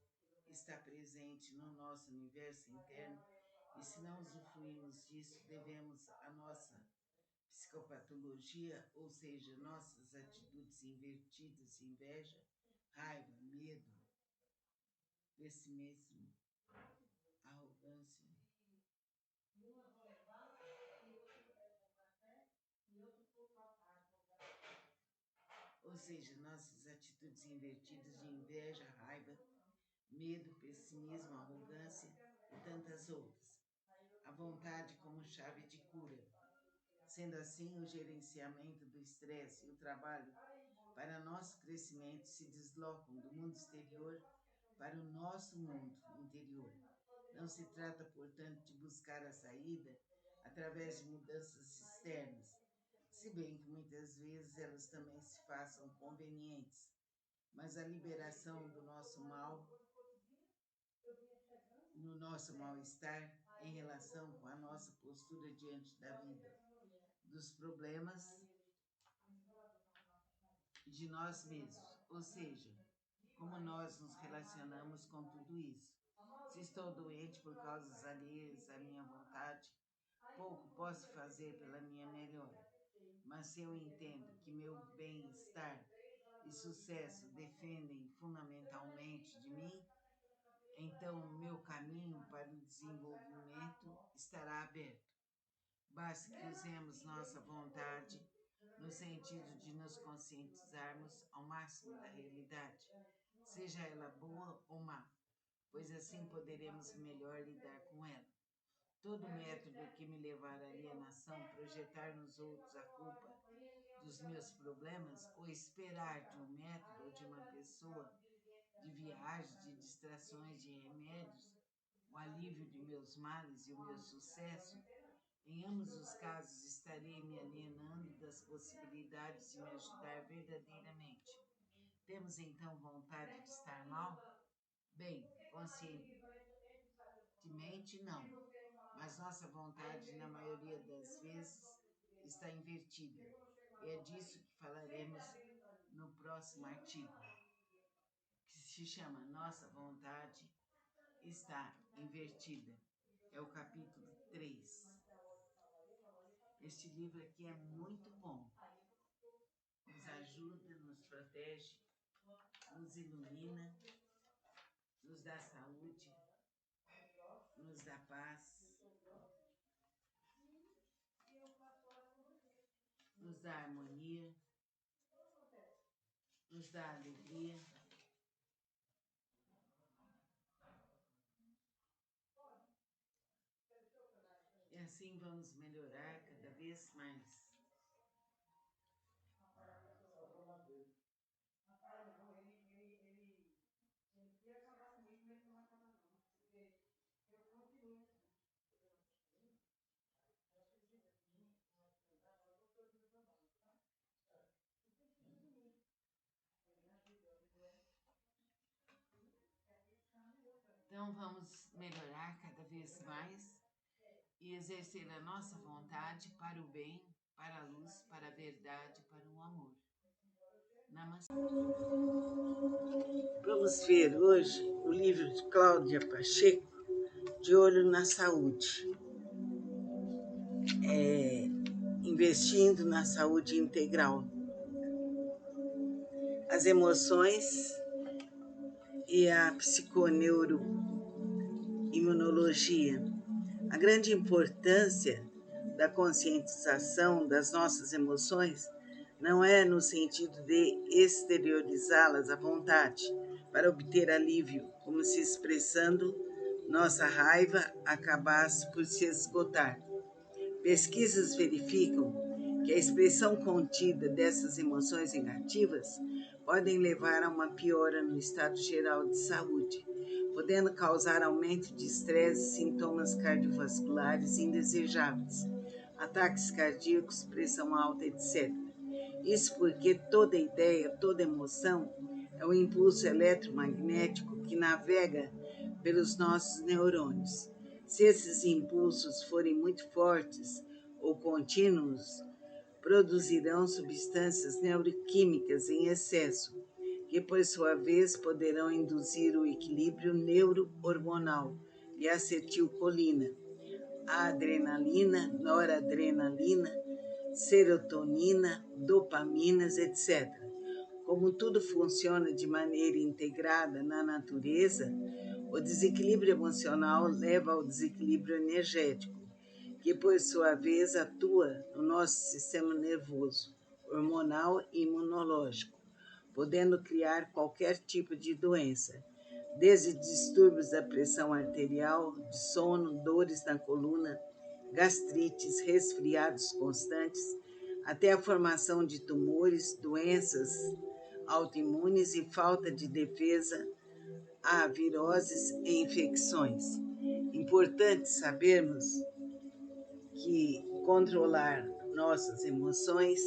está presente no nosso universo interno e se não usufruirmos disso, devemos a nossa psicopatologia, ou seja, nossas atitudes invertidas, inveja, raiva, medo, pessimismo, arrogância. Ou seja, nossas atitudes invertidas de inveja, raiva, medo, pessimismo, arrogância e tantas outras. A vontade como chave de cura. Sendo assim, o gerenciamento do estresse e o trabalho para nosso crescimento se deslocam do mundo exterior para o nosso mundo interior. Não se trata, portanto, de buscar a saída através de mudanças externas, se bem que muitas vezes elas também se façam convenientes, mas a liberação do nosso mal, no nosso mal-estar em relação com a nossa postura diante da vida, dos problemas de nós mesmos, ou seja, como nós nos relacionamos com tudo isso. Se estou doente por causas alheias à minha vontade, pouco posso fazer pela minha melhora. Mas se eu entendo que meu bem-estar e sucesso dependem fundamentalmente de mim, então o meu caminho para o desenvolvimento estará aberto. Basta que usemos nossa vontade no sentido de nos conscientizarmos ao máximo da realidade, seja ela boa ou má, pois assim poderemos melhor lidar com ela. Todo método que me levar à alienação, projetar nos outros a culpa dos meus problemas ou esperar de um método ou de uma pessoa, de viagens, de distrações, de remédios, o alívio de meus males e o meu sucesso, em ambos os casos estarei me alienando das possibilidades de me ajudar verdadeiramente. Temos então vontade de estar mal? Bem, conscientemente não, mas nossa vontade, na maioria das vezes, está invertida. E é disso que falaremos no próximo artigo, que se chama Nossa Vontade Está Invertida. É o capítulo 3. Este livro aqui é muito bom. Nos ajuda, nos protege, nos ilumina, nos dá saúde, nos dá paz, nos dá harmonia, nos dá alegria. E assim vamos melhorar cada vez mais. Então vamos melhorar cada vez mais e exercer a nossa vontade para o bem, para a luz, para a verdade, para o amor. Namastê. Vamos ver hoje o livro de Cláudia Pacheco, De Olho na Saúde. Investindo na saúde integral. As emoções e a psiconeuroimunologia. A grande importância da conscientização das nossas emoções não é no sentido de exteriorizá-las à vontade para obter alívio, como se expressando nossa raiva acabasse por se esgotar. Pesquisas verificam que a expressão contida dessas emoções negativas podem levar a uma piora no estado geral de saúde, podendo causar aumento de estresse e sintomas cardiovasculares indesejáveis, ataques cardíacos, pressão alta, etc. Isso porque toda ideia, toda emoção é um impulso eletromagnético que navega pelos nossos neurônios. Se esses impulsos forem muito fortes ou contínuos, produzirão substâncias neuroquímicas em excesso, que por sua vez poderão induzir o equilíbrio neurohormonal e a acetilcolina, a adrenalina, noradrenalina, serotonina, dopaminas, etc. Como tudo funciona de maneira integrada na natureza, o desequilíbrio emocional leva ao desequilíbrio energético, que por sua vez atua no nosso sistema nervoso, hormonal e imunológico, podendo criar qualquer tipo de doença, desde distúrbios da pressão arterial, de sono, dores na coluna, gastrites, resfriados constantes, até a formação de tumores, doenças autoimunes e falta de defesa a viroses e infecções. Importante sabermos que controlar nossas emoções,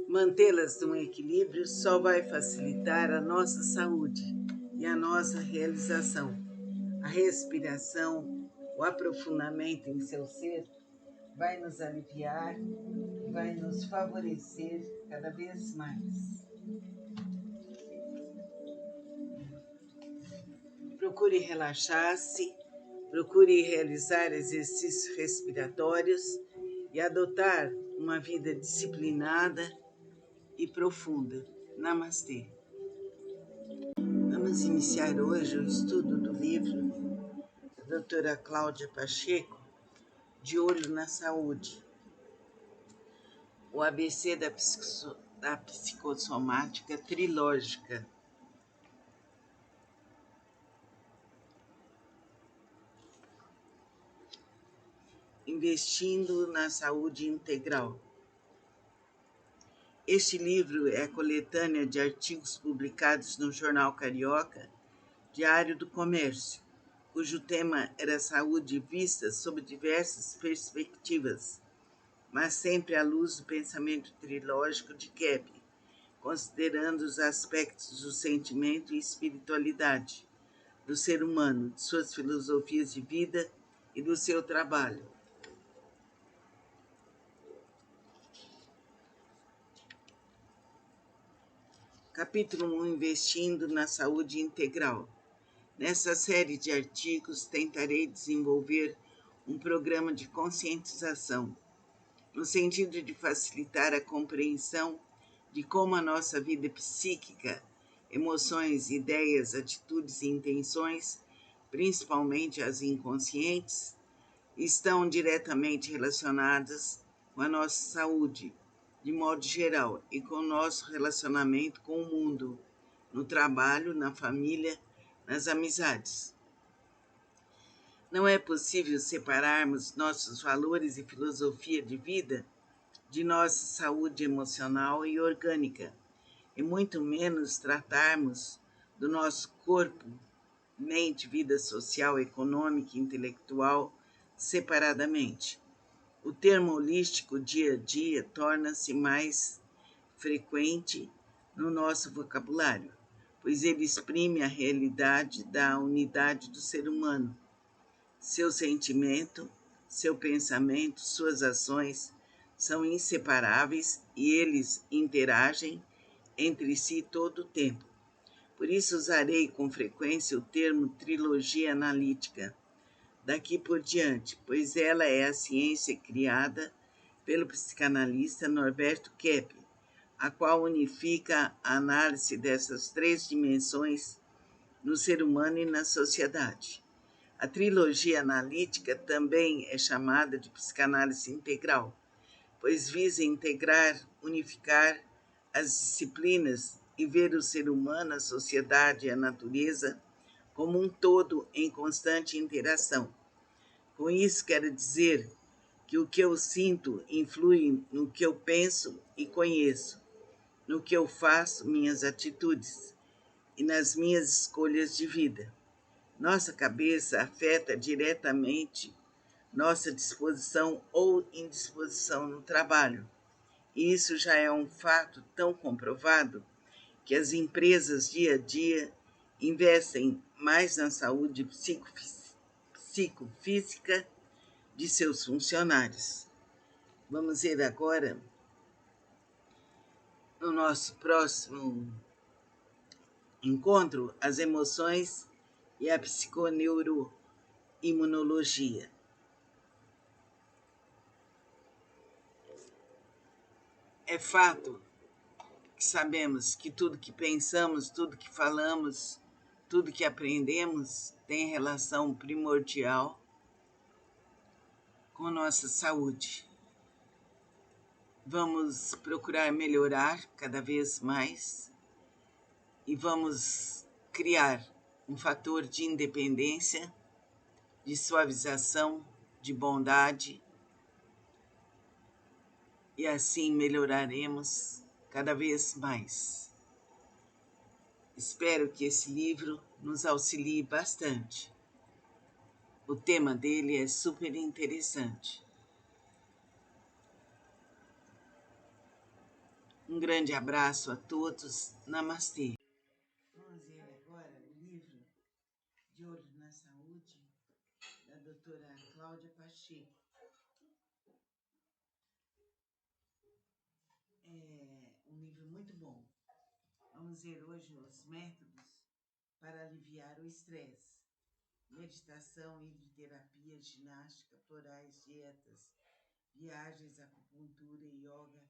mantê-las num equilíbrio, só vai facilitar a nossa saúde e a nossa realização. A respiração, o aprofundamento em seu ser vai nos aliviar, vai nos favorecer cada vez mais. Procure relaxar-se, procure realizar exercícios respiratórios e adotar uma vida disciplinada e profunda. Namastê. Vamos iniciar hoje o estudo do livro da doutora Cláudia Pacheco, De Olho na Saúde. O ABC da psicossomática trilógica. Investindo na saúde integral. Este livro é a coletânea de artigos publicados no Jornal Carioca, Diário do Comércio, cujo tema era saúde vista sob diversas perspectivas, mas sempre à luz do pensamento trilógico de Kepler, considerando os aspectos do sentimento e espiritualidade do ser humano, de suas filosofias de vida e do seu trabalho. Capítulo 1, Investindo na Saúde Integral. Nessa série de artigos, tentarei desenvolver um programa de conscientização, no sentido de facilitar a compreensão de como a nossa vida psíquica, emoções, ideias, atitudes e intenções, principalmente as inconscientes, estão diretamente relacionadas com a nossa saúde, de modo geral, e com o nosso relacionamento com o mundo, no trabalho, na família, nas amizades. Não é possível separarmos nossos valores e filosofia de vida de nossa saúde emocional e orgânica, e muito menos tratarmos do nosso corpo, mente, vida social, econômica e intelectual separadamente. O termo holístico dia a dia torna-se mais frequente no nosso vocabulário, pois ele exprime a realidade da unidade do ser humano, seu sentimento, seu pensamento, suas ações são inseparáveis e eles interagem entre si todo o tempo. Por isso usarei com frequência o termo trilogia analítica daqui por diante, pois ela é a ciência criada pelo psicanalista Norberto Kepp, a qual unifica a análise dessas três dimensões no ser humano e na sociedade. A trilogia analítica também é chamada de psicanálise integral, pois visa integrar, unificar as disciplinas e ver o ser humano, a sociedade e a natureza como um todo em constante interação. Com isso, quero dizer que o que eu sinto influi no que eu penso e conheço, no que eu faço, minhas atitudes e nas minhas escolhas de vida. Nossa cabeça afeta diretamente nossa disposição ou indisposição no trabalho. E isso já é um fato tão comprovado que as empresas dia a dia investem mais na saúde psicofísica de seus funcionários. Vamos ver agora, no nosso próximo encontro, as emoções e a psiconeuroimunologia. É fato que sabemos que tudo que pensamos, tudo que falamos, tudo que aprendemos tem relação primordial com nossa saúde. Vamos procurar melhorar cada vez mais e vamos criar um fator de independência, de suavização, de bondade, e assim melhoraremos cada vez mais. Espero que esse livro nos auxilie bastante. O tema dele é super interessante. Um grande abraço a todos. Namastê. Vamos ver agora o livro De Olho na Saúde, da doutora Cláudia Pacheco. É um livro muito bom. Vamos ver hoje os métodos para aliviar o estresse. Meditação, hidroterapia, ginástica, florais, dietas, viagens, acupuntura, yoga,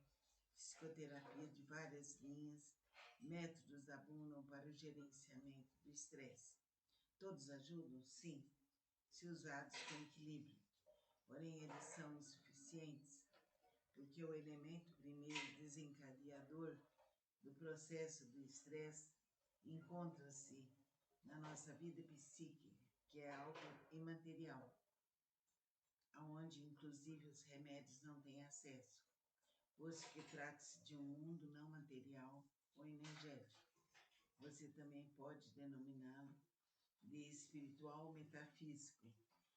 psicoterapia de várias linhas, métodos abundam para o gerenciamento do estresse. Todos ajudam? Sim, se usados com equilíbrio. Porém, eles são insuficientes, porque o elemento primeiro desencadeador do processo do estresse encontra-se na nossa vida psíquica, que é algo imaterial, aonde inclusive os remédios não têm acesso, posto que trata-se de um mundo não material ou energético. Você também pode denominá-lo de espiritual ou metafísico,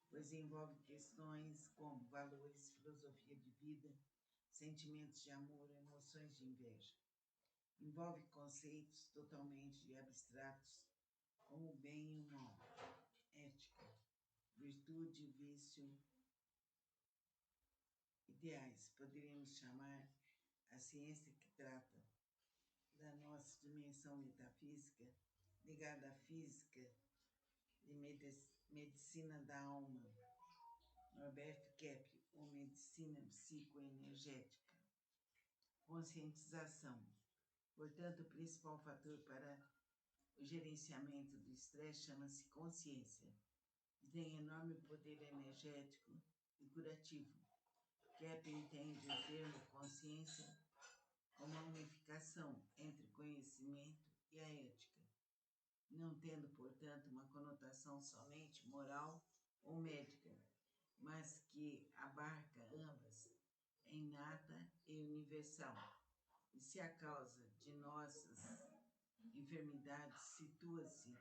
pois envolve questões como valores, filosofia de vida, sentimentos de amor, emoções de inveja. Envolve conceitos totalmente abstratos, como o bem e o mal, ética, virtude e vício, ideais. Poderíamos chamar a ciência que trata da nossa dimensão metafísica, ligada à física de medicina da alma, Norberto Kepp, ou medicina psicoenergética. Conscientização. Portanto, o principal fator para o gerenciamento do estresse chama-se consciência, e tem enorme poder energético e curativo. Kepp entende o termo consciência como a unificação entre o conhecimento e a ética, não tendo, portanto, uma conotação somente moral ou médica, mas que abarca ambas, é inata e universal. E se a causa de nossas enfermidades situa-se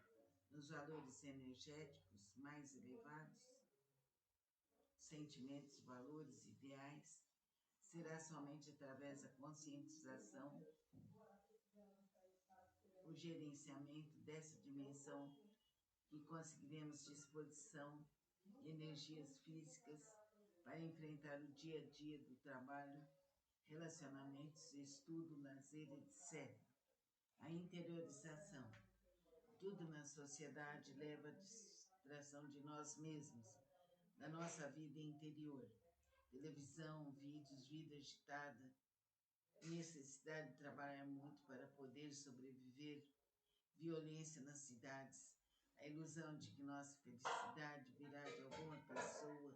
nos valores energéticos mais elevados, sentimentos, valores, ideais, será somente através da conscientização, o gerenciamento dessa dimensão que conseguiremos disposição e energias físicas para enfrentar o dia a dia do trabalho, relacionamentos, estudo, lazer, etc. A interiorização. Tudo na sociedade leva à distração de nós mesmos, da nossa vida interior. Televisão, vídeos, vida agitada, necessidade de trabalhar muito para poder sobreviver, violência nas cidades, a ilusão de que nossa felicidade virá de alguma pessoa,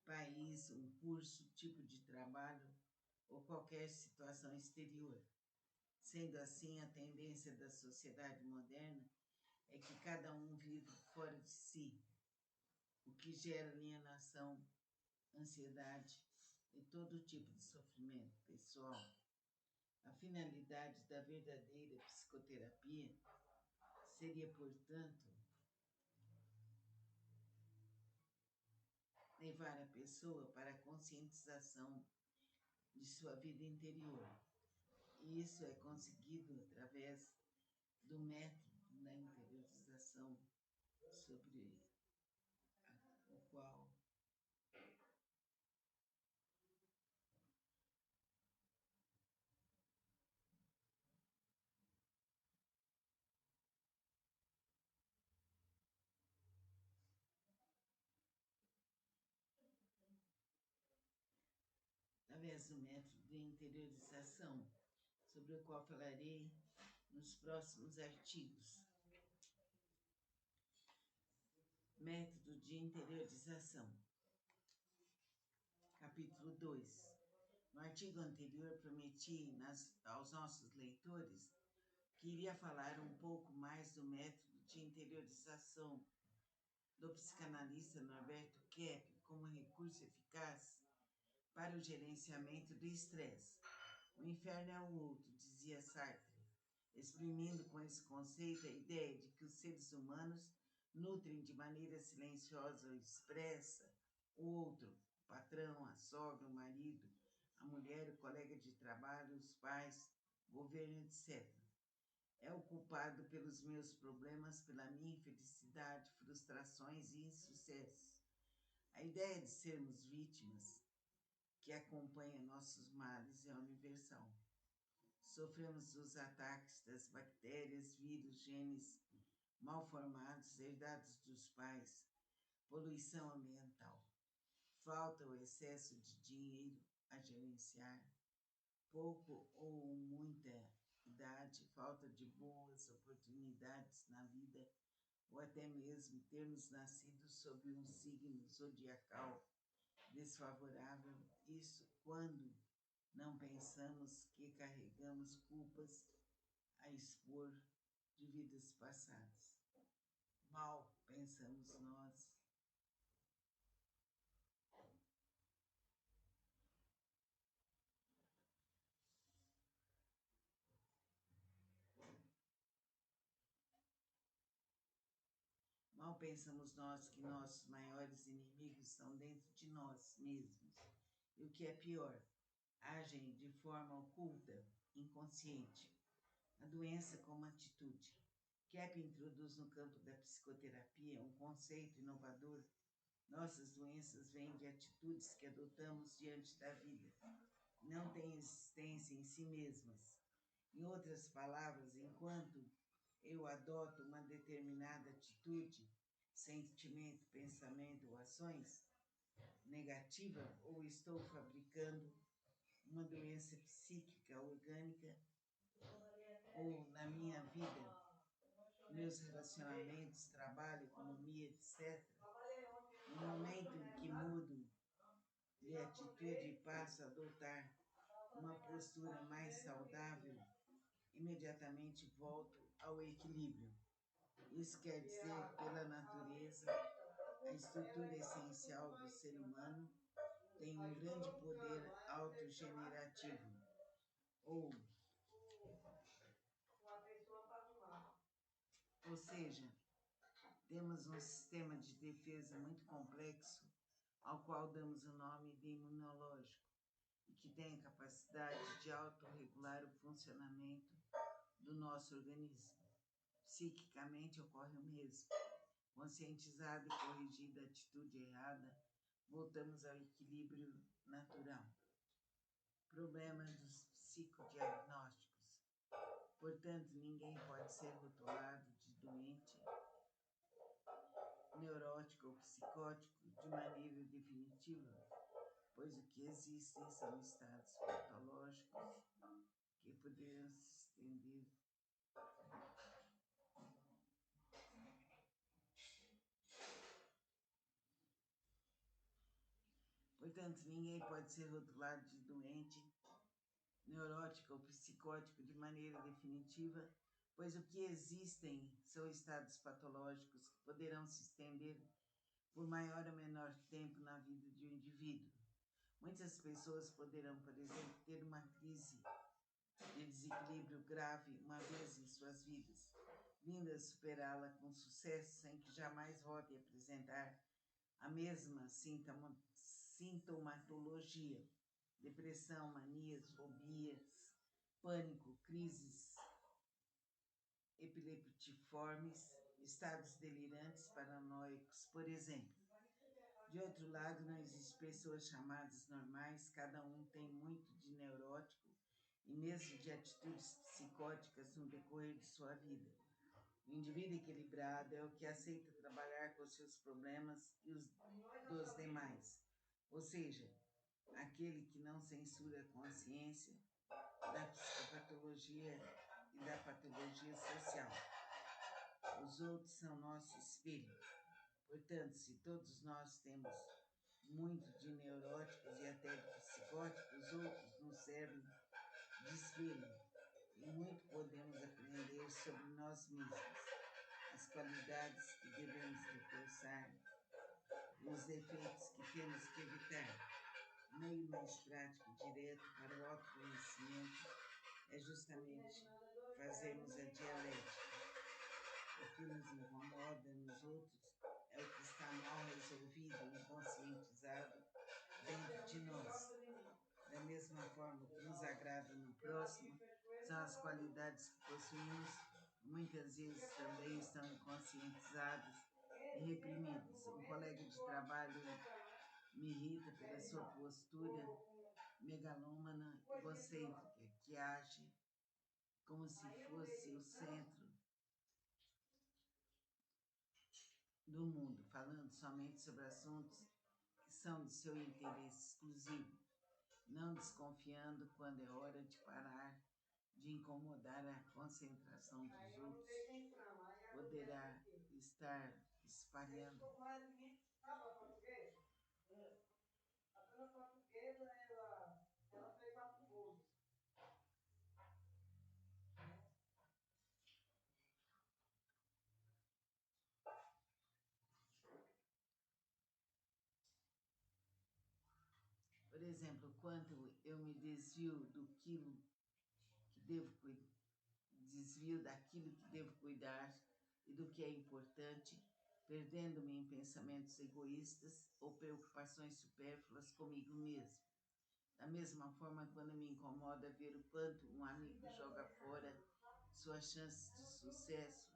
país, um curso, tipo de trabalho ou qualquer situação exterior. Sendo assim, a tendência da sociedade moderna é que cada um vive fora de si, o que gera alienação, ansiedade e todo tipo de sofrimento pessoal. A finalidade da verdadeira psicoterapia seria, portanto, levar a pessoa para a conscientização de sua vida interior. E isso é conseguido através do método da interiorização, sobre o qual através do método de interiorização, sobre o qual falarei nos próximos artigos. Método de interiorização. Capítulo 2. No artigo anterior, prometi aos nossos leitores que iria falar um pouco mais do método de interiorização do psicanalista Norberto Kepp como recurso eficaz para o gerenciamento do estresse. O inferno é o outro, dizia Sartre, exprimindo com esse conceito a ideia de que os seres humanos nutrem de maneira silenciosa ou expressa o outro, o patrão, a sogra, o marido, a mulher, o colega de trabalho, os pais, o governo, etc. É o culpado pelos meus problemas, pela minha infelicidade, frustrações e insucessos. A ideia de sermos vítimas que acompanha nossos males é universal. Sofremos os ataques das bactérias, vírus, genes mal formados, herdados dos pais, poluição ambiental, falta ou excesso de dinheiro a gerenciar, pouco ou muita idade, falta de boas oportunidades na vida, ou até mesmo termos nascido sob um signo zodiacal desfavorável, isso quando não pensamos que carregamos culpas a expor de vidas passadas. Mal pensamos nós Mal pensamos nós que nossos maiores inimigos estão dentro de nós mesmos. E o que é pior, agem de forma oculta, inconsciente. A doença como atitude. Kepp introduz no campo da psicoterapia um conceito inovador. Nossas doenças vêm de atitudes que adotamos diante da vida. Não têm existência em si mesmas. Em outras palavras, enquanto eu adoto uma determinada atitude, sentimento, pensamento ou ações negativa, ou estou fabricando uma doença psíquica, orgânica, ou na minha vida, meus relacionamentos, trabalho, economia, etc. No momento em que mudo de atitude e passo a adotar uma postura mais saudável, imediatamente volto ao equilíbrio. Isso quer dizer, pela natureza, a estrutura essencial do ser humano tem um grande poder autogenerativo, ou seja, temos um sistema de defesa muito complexo, ao qual damos o nome de imunológico, e que tem a capacidade de autorregular o funcionamento do nosso organismo. Psiquicamente ocorre o mesmo. Conscientizada e corrigida a atitude errada, voltamos ao equilíbrio natural. Problema dos psicodiagnósticos. Portanto, ninguém pode ser rotulado de doente, neurótico ou psicótico de maneira definitiva, pois o que existem são estados patológicos que poderão se estender Portanto, ninguém pode ser rotulado de doente, neurótico ou psicótico de maneira definitiva, pois o que existem são estados patológicos que poderão se estender por maior ou menor tempo na vida de um indivíduo. Muitas pessoas poderão, por exemplo, ter uma crise de desequilíbrio grave uma vez em suas vidas, vindo a superá-la com sucesso sem que jamais volte a apresentar a mesma sintomatologia: depressão, manias, fobias, pânico, crises epileptiformes, estados delirantes, paranoicos, por exemplo. De outro lado, não existem pessoas chamadas normais, cada um tem muito de neurótico e mesmo de atitudes psicóticas no decorrer de sua vida. O indivíduo equilibrado é o que aceita trabalhar com seus problemas e os dos demais, ou seja, aquele que não censura a consciência da psicopatologia e da patologia social. Os outros são nosso espelho. Portanto, se todos nós temos muito de neuróticos e até de psicóticos, os outros nos servem de espelho e muito podemos aprender sobre nós mesmos, as qualidades que devemos reforçar e os defeitos que temos que evitar. O meio mais prático e direto para o autoconhecimento é justamente fazermos a dialética. O que nos incomoda nos outros é o que está mal resolvido e conscientizado dentro de nós. Da mesma forma, o que nos agrada no próximo são as qualidades que possuímos, que muitas vezes também estão inconscientizadas e reprimidas. Um colega de trabalho me irrita pela sua postura megalômana, egocêntrica, que age como se fosse o centro do mundo, falando somente sobre assuntos que são de seu interesse exclusivo, não desconfiando quando é hora de parar de incomodar a concentração dos outros, poderá estar espalhando. Por exemplo, quando eu me desvio desvio daquilo que devo cuidar e do que é importante, perdendo-me em pensamentos egoístas ou preocupações supérfluas comigo mesmo. Da mesma forma, quando me incomoda ver o quanto um amigo joga fora suas chances de sucesso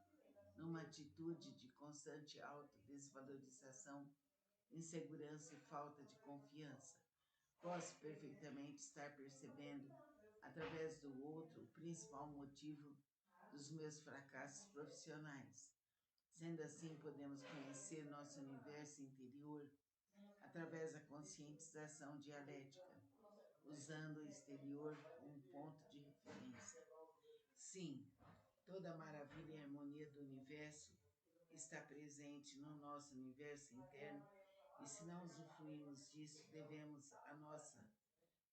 numa atitude de constante autodesvalorização, insegurança e falta de confiança. Posso perfeitamente estar percebendo, através do outro, o principal motivo dos meus fracassos profissionais. Sendo assim, podemos conhecer nosso universo interior através da conscientização dialética, usando o exterior como ponto de referência. Sim, toda a maravilha e harmonia do universo está presente no nosso universo interno, e se não usufruímos disso, devemos a nossa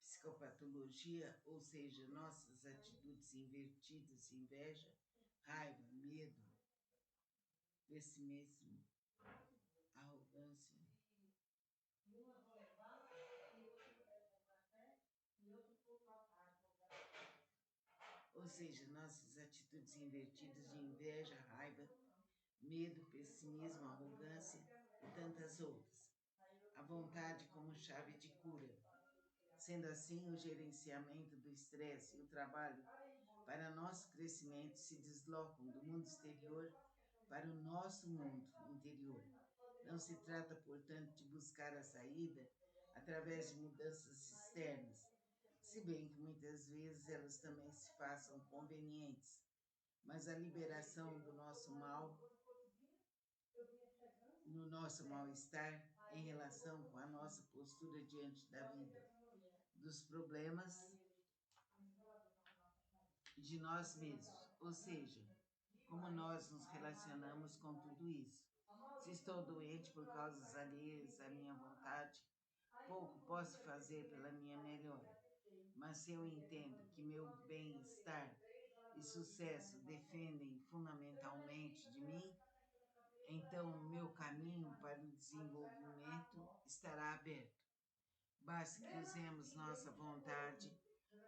psicopatologia, ou seja, nossas atitudes invertidas, inveja, raiva, medo, pessimismo, arrogância. Ou seja, nossas atitudes invertidas de inveja, raiva, medo, pessimismo, arrogância e tantas outras. A vontade como chave de cura. Sendo assim, o gerenciamento do estresse e o trabalho para nosso crescimento se deslocam do mundo exterior para o nosso mundo interior. Não se trata, portanto, de buscar a saída através de mudanças externas, se bem que muitas vezes elas também se façam convenientes, mas a liberação do nosso mal, no nosso mal-estar em relação com a nossa postura diante da vida, dos problemas de nós mesmos, ou seja, como nós nos relacionamos com tudo isso. Se estou doente por causas alheias à minha vontade, pouco posso fazer pela minha melhora. Mas se eu entendo que meu bem-estar e sucesso dependem fundamentalmente de mim, então o meu caminho para o desenvolvimento estará aberto. Basta que usemos nossa vontade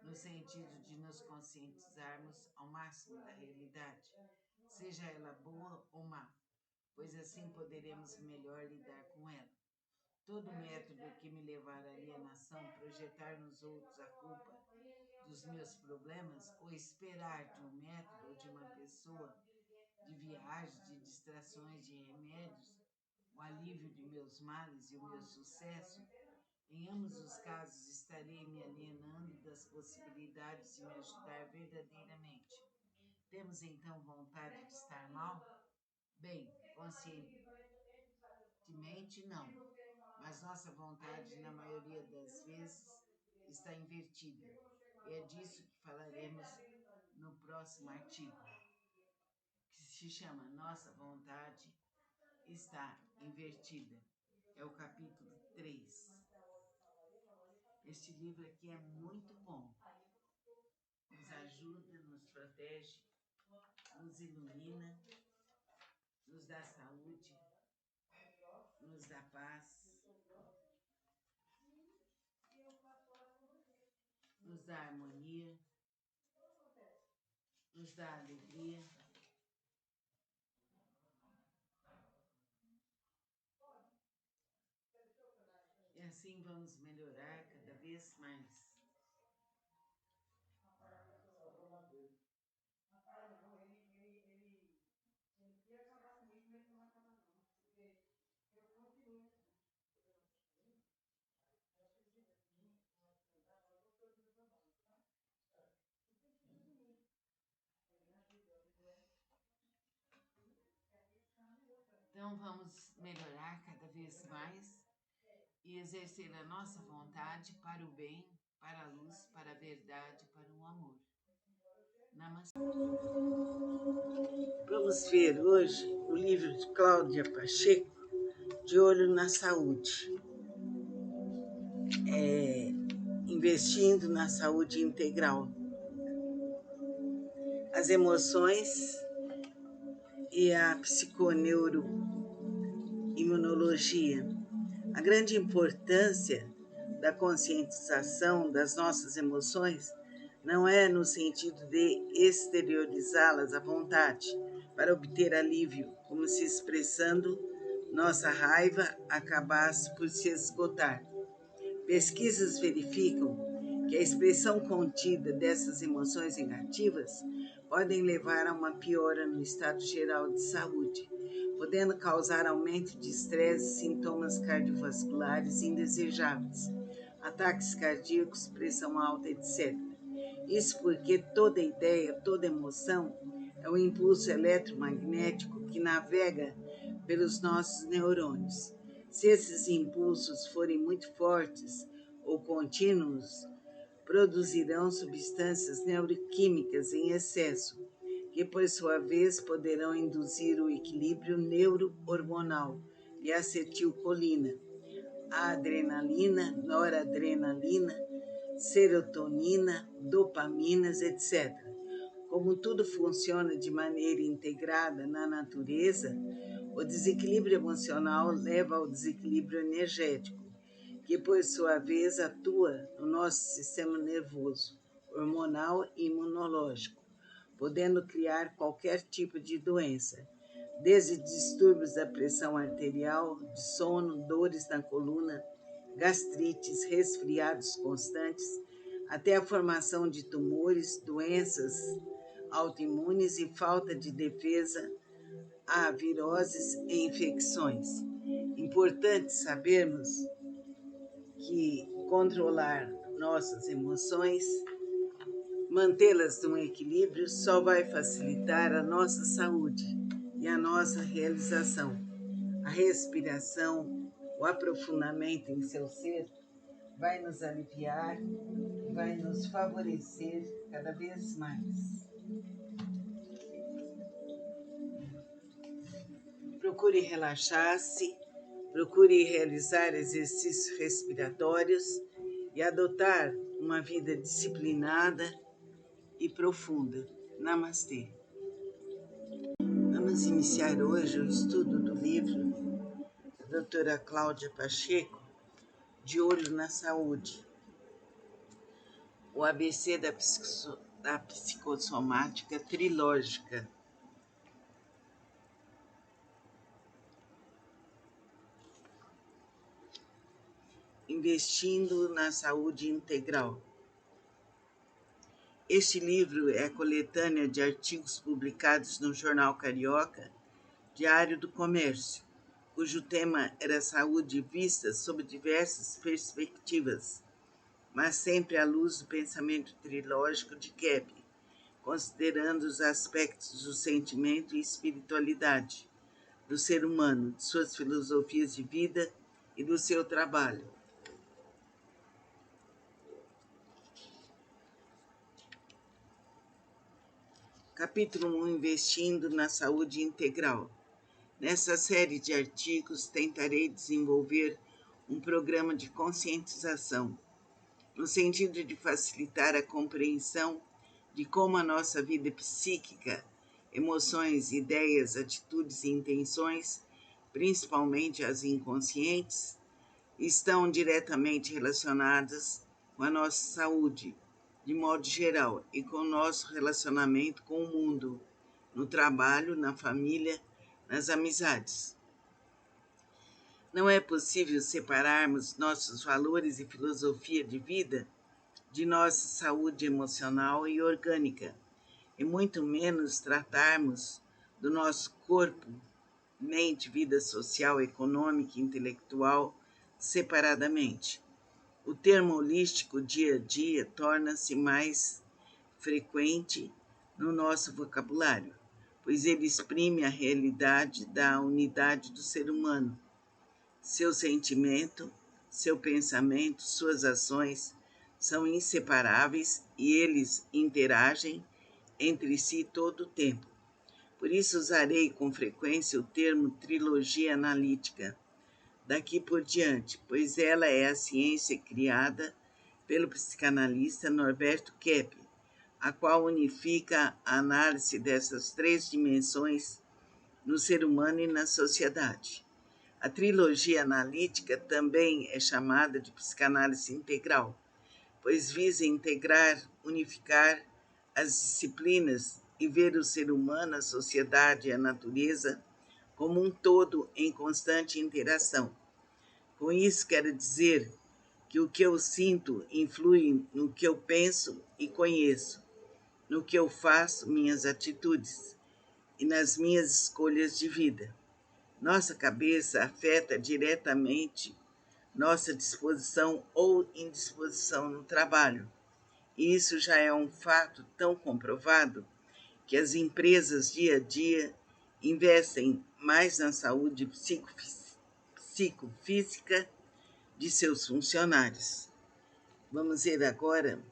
no sentido de nos conscientizarmos ao máximo da realidade, seja ela boa ou má, pois assim poderemos melhor lidar com ela. Todo método que me levar à alienação, projetar nos outros a culpa dos meus problemas ou esperar de um método ou de uma pessoa, de viagens, de distrações, de remédios, o alívio de meus males e o meu sucesso, em ambos os casos estarei me alienando das possibilidades de me ajudar verdadeiramente. Temos então vontade de estar mal? Bem, conscientemente não, mas nossa vontade, na maioria das vezes, está invertida. E é disso que falaremos no próximo artigo, que se chama Nossa Vontade Está Invertida. É o capítulo 3. Este livro aqui é muito bom. Nos ajuda, nos protege, nos ilumina, nos dá saúde, nos dá paz, nos dá harmonia, nos dá alegria. E assim vamos melhorar cada vez mais. Então vamos melhorar cada vez mais e exercer a nossa vontade para o bem, para a luz, para a verdade, para o amor. Namastê. Vamos ver hoje o livro de Cláudia Pacheco, De Olho na Saúde. Investindo na saúde integral. As emoções e a psiconeuroimunologia. A grande importância da conscientização das nossas emoções não é no sentido de exteriorizá-las à vontade, para obter alívio, como se expressando nossa raiva acabasse por se esgotar. Pesquisas verificam que a expressão contida dessas emoções negativas podem levar a uma piora no estado geral de saúde, podendo causar aumento de estresse e sintomas cardiovasculares indesejáveis, ataques cardíacos, pressão alta, etc. Isso porque toda ideia, toda emoção é um impulso eletromagnético que navega pelos nossos neurônios. Se esses impulsos forem muito fortes ou contínuos, produzirão substâncias neuroquímicas em excesso, que por sua vez poderão induzir o equilíbrio neurohormonal e a acetilcolina, a adrenalina, noradrenalina, serotonina, dopaminas, etc. Como tudo funciona de maneira integrada na natureza, o desequilíbrio emocional leva ao desequilíbrio energético, que por sua vez atua no nosso sistema nervoso, hormonal e imunológico, podendo criar qualquer tipo de doença, desde distúrbios da pressão arterial, de sono, dores na coluna, gastrites, resfriados constantes, até a formação de tumores, doenças autoimunes e falta de defesa a viroses e infecções. Importante sabermos que controlar nossas emoções, mantê-las num equilíbrio, só vai facilitar a nossa saúde e a nossa realização. A respiração, o aprofundamento em seu ser vai nos aliviar e vai nos favorecer cada vez mais. Procure relaxar-se, procure realizar exercícios respiratórios e adotar uma vida disciplinada e profunda. Namastê. Vamos iniciar hoje o estudo do livro da doutora Cláudia Pacheco, De Olho na Saúde, o ABC da psicossomática trilógica. Investindo na saúde integral. Este livro é a coletânea de artigos publicados no Jornal Carioca, Diário do Comércio, cujo tema era saúde vista sob diversas perspectivas, mas sempre à luz do pensamento trilógico de Kepler, considerando os aspectos do sentimento e espiritualidade do ser humano, de suas filosofias de vida e do seu trabalho. Capítulo 1, Investindo na Saúde Integral. Nessa série de artigos, tentarei desenvolver um programa de conscientização, no sentido de facilitar a compreensão de como a nossa vida psíquica, emoções, ideias, atitudes e intenções, principalmente as inconscientes, estão diretamente relacionadas com a nossa saúde, de modo geral, e com o nosso relacionamento com o mundo, no trabalho, na família, nas amizades. Não é possível separarmos nossos valores e filosofia de vida de nossa saúde emocional e orgânica, e muito menos tratarmos do nosso corpo, mente, vida social, econômica e intelectual separadamente. O termo holístico dia a dia torna-se mais frequente no nosso vocabulário, pois ele exprime a realidade da unidade do ser humano, seu sentimento, seu pensamento, suas ações são inseparáveis e eles interagem entre si todo o tempo. Por isso usarei com frequência o termo trilogia analítica daqui por diante, pois ela é a ciência criada pelo psicanalista Norberto Kepler, a qual unifica a análise dessas três dimensões no ser humano e na sociedade. A trilogia analítica também é chamada de psicanálise integral, pois visa integrar, unificar as disciplinas e ver o ser humano, a sociedade e a natureza como um todo em constante interação. Com isso, quero dizer que o que eu sinto influi no que eu penso e conheço, no que eu faço, minhas atitudes e nas minhas escolhas de vida. Nossa cabeça afeta diretamente nossa disposição ou indisposição no trabalho. E isso já é um fato tão comprovado que as empresas dia a dia investem mais na saúde psicofísica de seus funcionários. Vamos ver agora,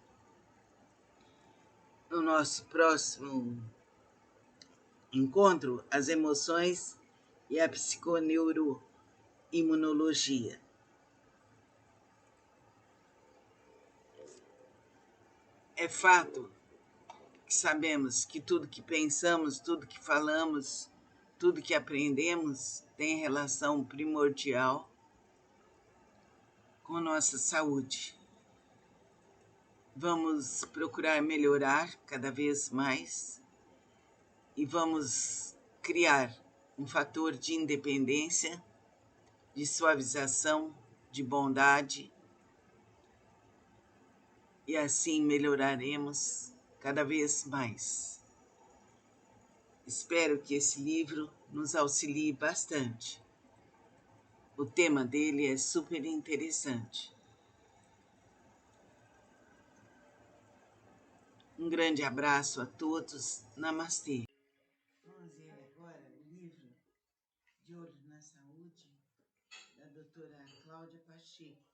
no nosso próximo encontro, as emoções e a psiconeuroimunologia. É fato que sabemos que tudo que pensamos, tudo que falamos, tudo que aprendemos tem relação primordial com nossa saúde. Vamos procurar melhorar cada vez mais e vamos criar um fator de independência, de suavização, de bondade, e assim melhoraremos cada vez mais. Espero que esse livro nos auxilie bastante. O tema dele é super interessante. Um grande abraço a todos. Namastê. Vamos ver agora o livro De Olho na Saúde, da doutora Cláudia Pacheco.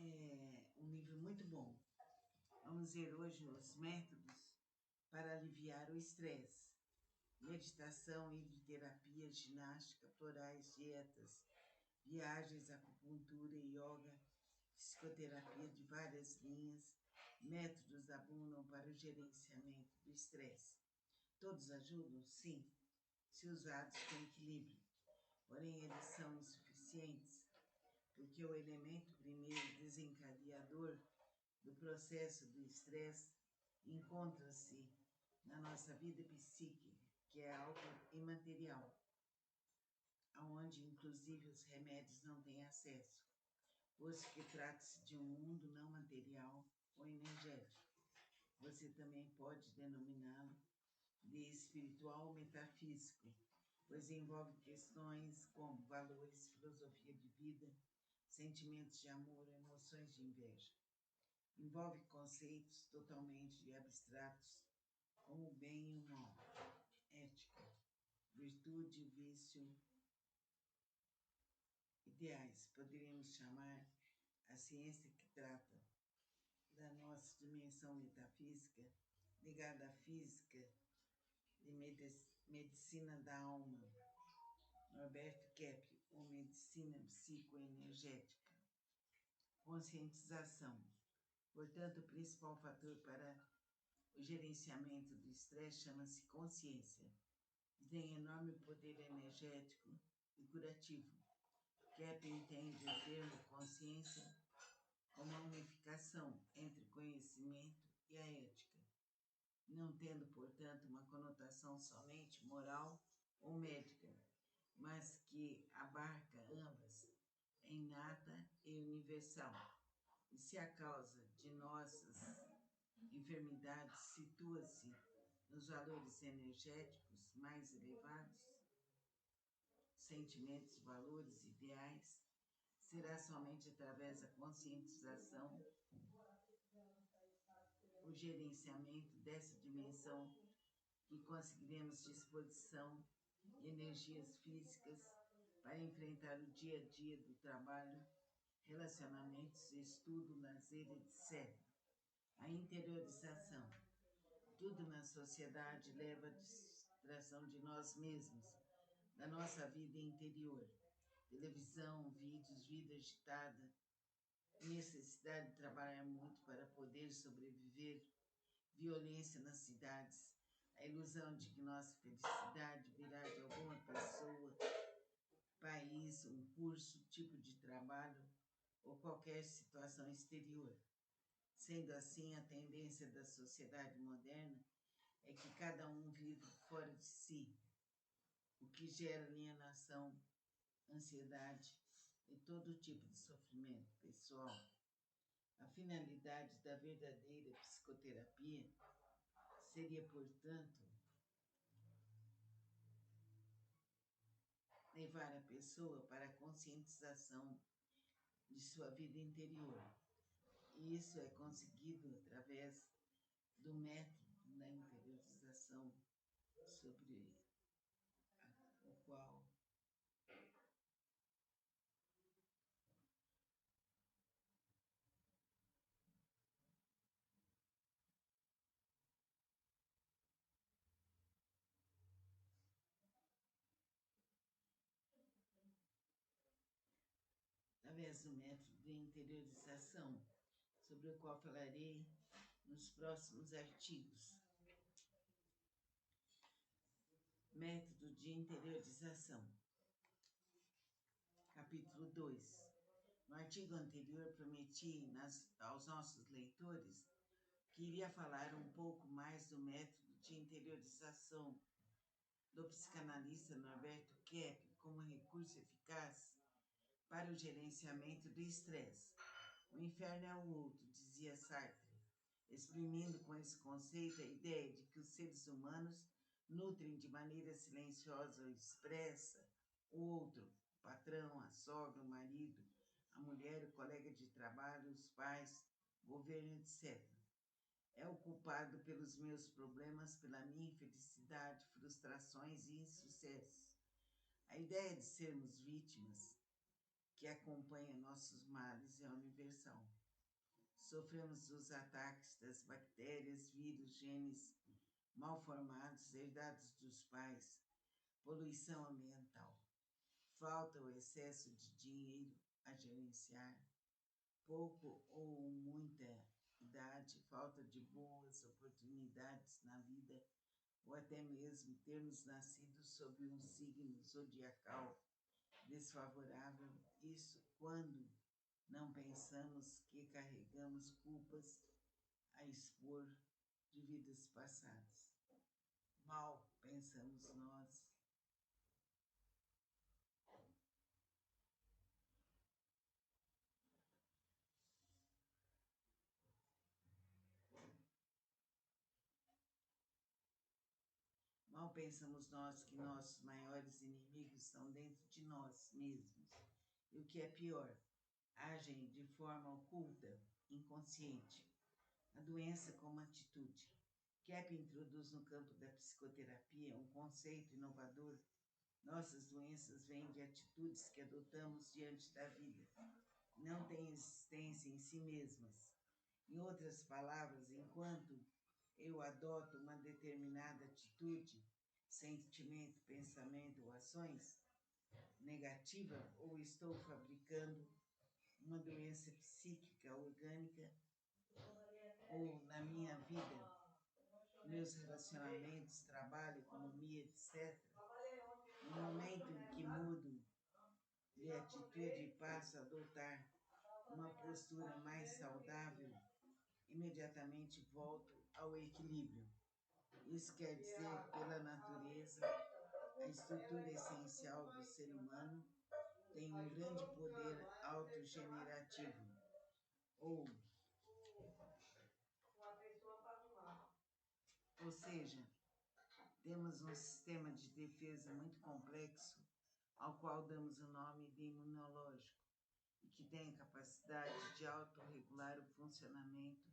É um livro muito bom. Vamos ver hoje os métodos para aliviar o estresse. Meditação, hidroterapia, ginástica, florais, dietas, viagens, acupuntura, yoga, psicoterapia de várias linhas, métodos abundam para o gerenciamento do estresse. Todos ajudam? Sim, se usados com equilíbrio. Porém, eles são insuficientes, porque o elemento primeiro desencadeador do processo do estresse encontra-se na nossa vida psíquica, que é algo imaterial, aonde inclusive os remédios não têm acesso, posto que trata-se de um mundo não material ou energético. Você também pode denominá-lo de espiritual ou metafísico, pois envolve questões como valores, filosofia de vida, sentimentos de amor, emoções de inveja. Envolve conceitos totalmente abstratos, como o bem e o mal, ética, virtude e vício, ideais. Poderíamos chamar a ciência que trata da nossa dimensão metafísica, ligada à física de medicina da alma, Norberto Kepler, ou medicina psicoenergética. Conscientização. Portanto, o principal fator para o gerenciamento do estresse chama-se consciência e tem enorme poder energético e curativo. Kepler entende o termo consciência como a unificação entre conhecimento e a ética, não tendo, portanto, uma conotação somente moral ou médica, mas que abarca ambas, é inata e universal. E se a causa de nossas enfermidades situa-se nos valores energéticos mais elevados, sentimentos, valores, ideais, será somente através da conscientização, o gerenciamento dessa dimensão, que conseguiremos disposição e energias físicas para enfrentar o dia a dia do trabalho, relacionamentos, estudo, lazer, etc. A interiorização. Tudo na sociedade leva à distração de nós mesmos, da nossa vida interior. Televisão, vídeos, vida agitada, necessidade de trabalhar muito para poder sobreviver, violência nas cidades, a ilusão de que nossa felicidade virá de alguma pessoa, país, um curso, tipo de trabalho ou qualquer situação exterior. Sendo assim, a tendência da sociedade moderna é que cada um vive fora de si, o que gera alienação, ansiedade e todo tipo de sofrimento pessoal. A finalidade da verdadeira psicoterapia seria, portanto, levar a pessoa para a conscientização de sua vida interior. E isso é conseguido através do método da interiorização, sobre o qual através do método de interiorização, sobre o qual falarei nos próximos artigos. Método de interiorização. Capítulo 2. No artigo anterior, prometi aos nossos leitores que iria falar um pouco mais do método de interiorização do psicanalista Norberto Kepp como recurso eficaz para o gerenciamento do estresse. O inferno é o outro, dizia Sartre, exprimindo com esse conceito a ideia de que os seres humanos nutrem de maneira silenciosa ou expressa o outro, o patrão, a sogra, o marido, a mulher, o colega de trabalho, os pais, o governo, etc. É o culpado pelos meus problemas, pela minha infelicidade, frustrações e insucessos. A ideia de sermos vítimas que acompanha nossos males é universal. Sofremos dos ataques das bactérias, vírus, genes mal formados, herdados dos pais, poluição ambiental, falta ou excesso de dinheiro a gerenciar, pouco ou muita idade, falta de boas oportunidades na vida, ou até mesmo termos nascido sob um signo zodiacal desfavorável, isso quando não pensamos que carregamos culpas a expor de vidas passadas. Mal pensamos nós. Mal pensamos nós que nossos maiores inimigos estão dentro de nós mesmos. E o que é pior, agem de forma oculta, inconsciente. A doença como atitude. Kepp introduz no campo da psicoterapia um conceito inovador. Nossas doenças vêm de atitudes que adotamos diante da vida. Não têm existência em si mesmas. Em outras palavras, enquanto eu adoto uma determinada atitude, sentimento, pensamento ou ações negativa, ou estou fabricando uma doença psíquica, orgânica, ou na minha vida, meus relacionamentos, trabalho, economia, etc. No momento em que mudo de atitude e passo a adotar uma postura mais saudável, imediatamente volto ao equilíbrio. Isso quer dizer, pela natureza, a estrutura essencial do ser humano tem um grande poder autogenerativo, ou seja, temos um sistema de defesa muito complexo, ao qual damos o nome de imunológico, e que tem a capacidade de autorregular o funcionamento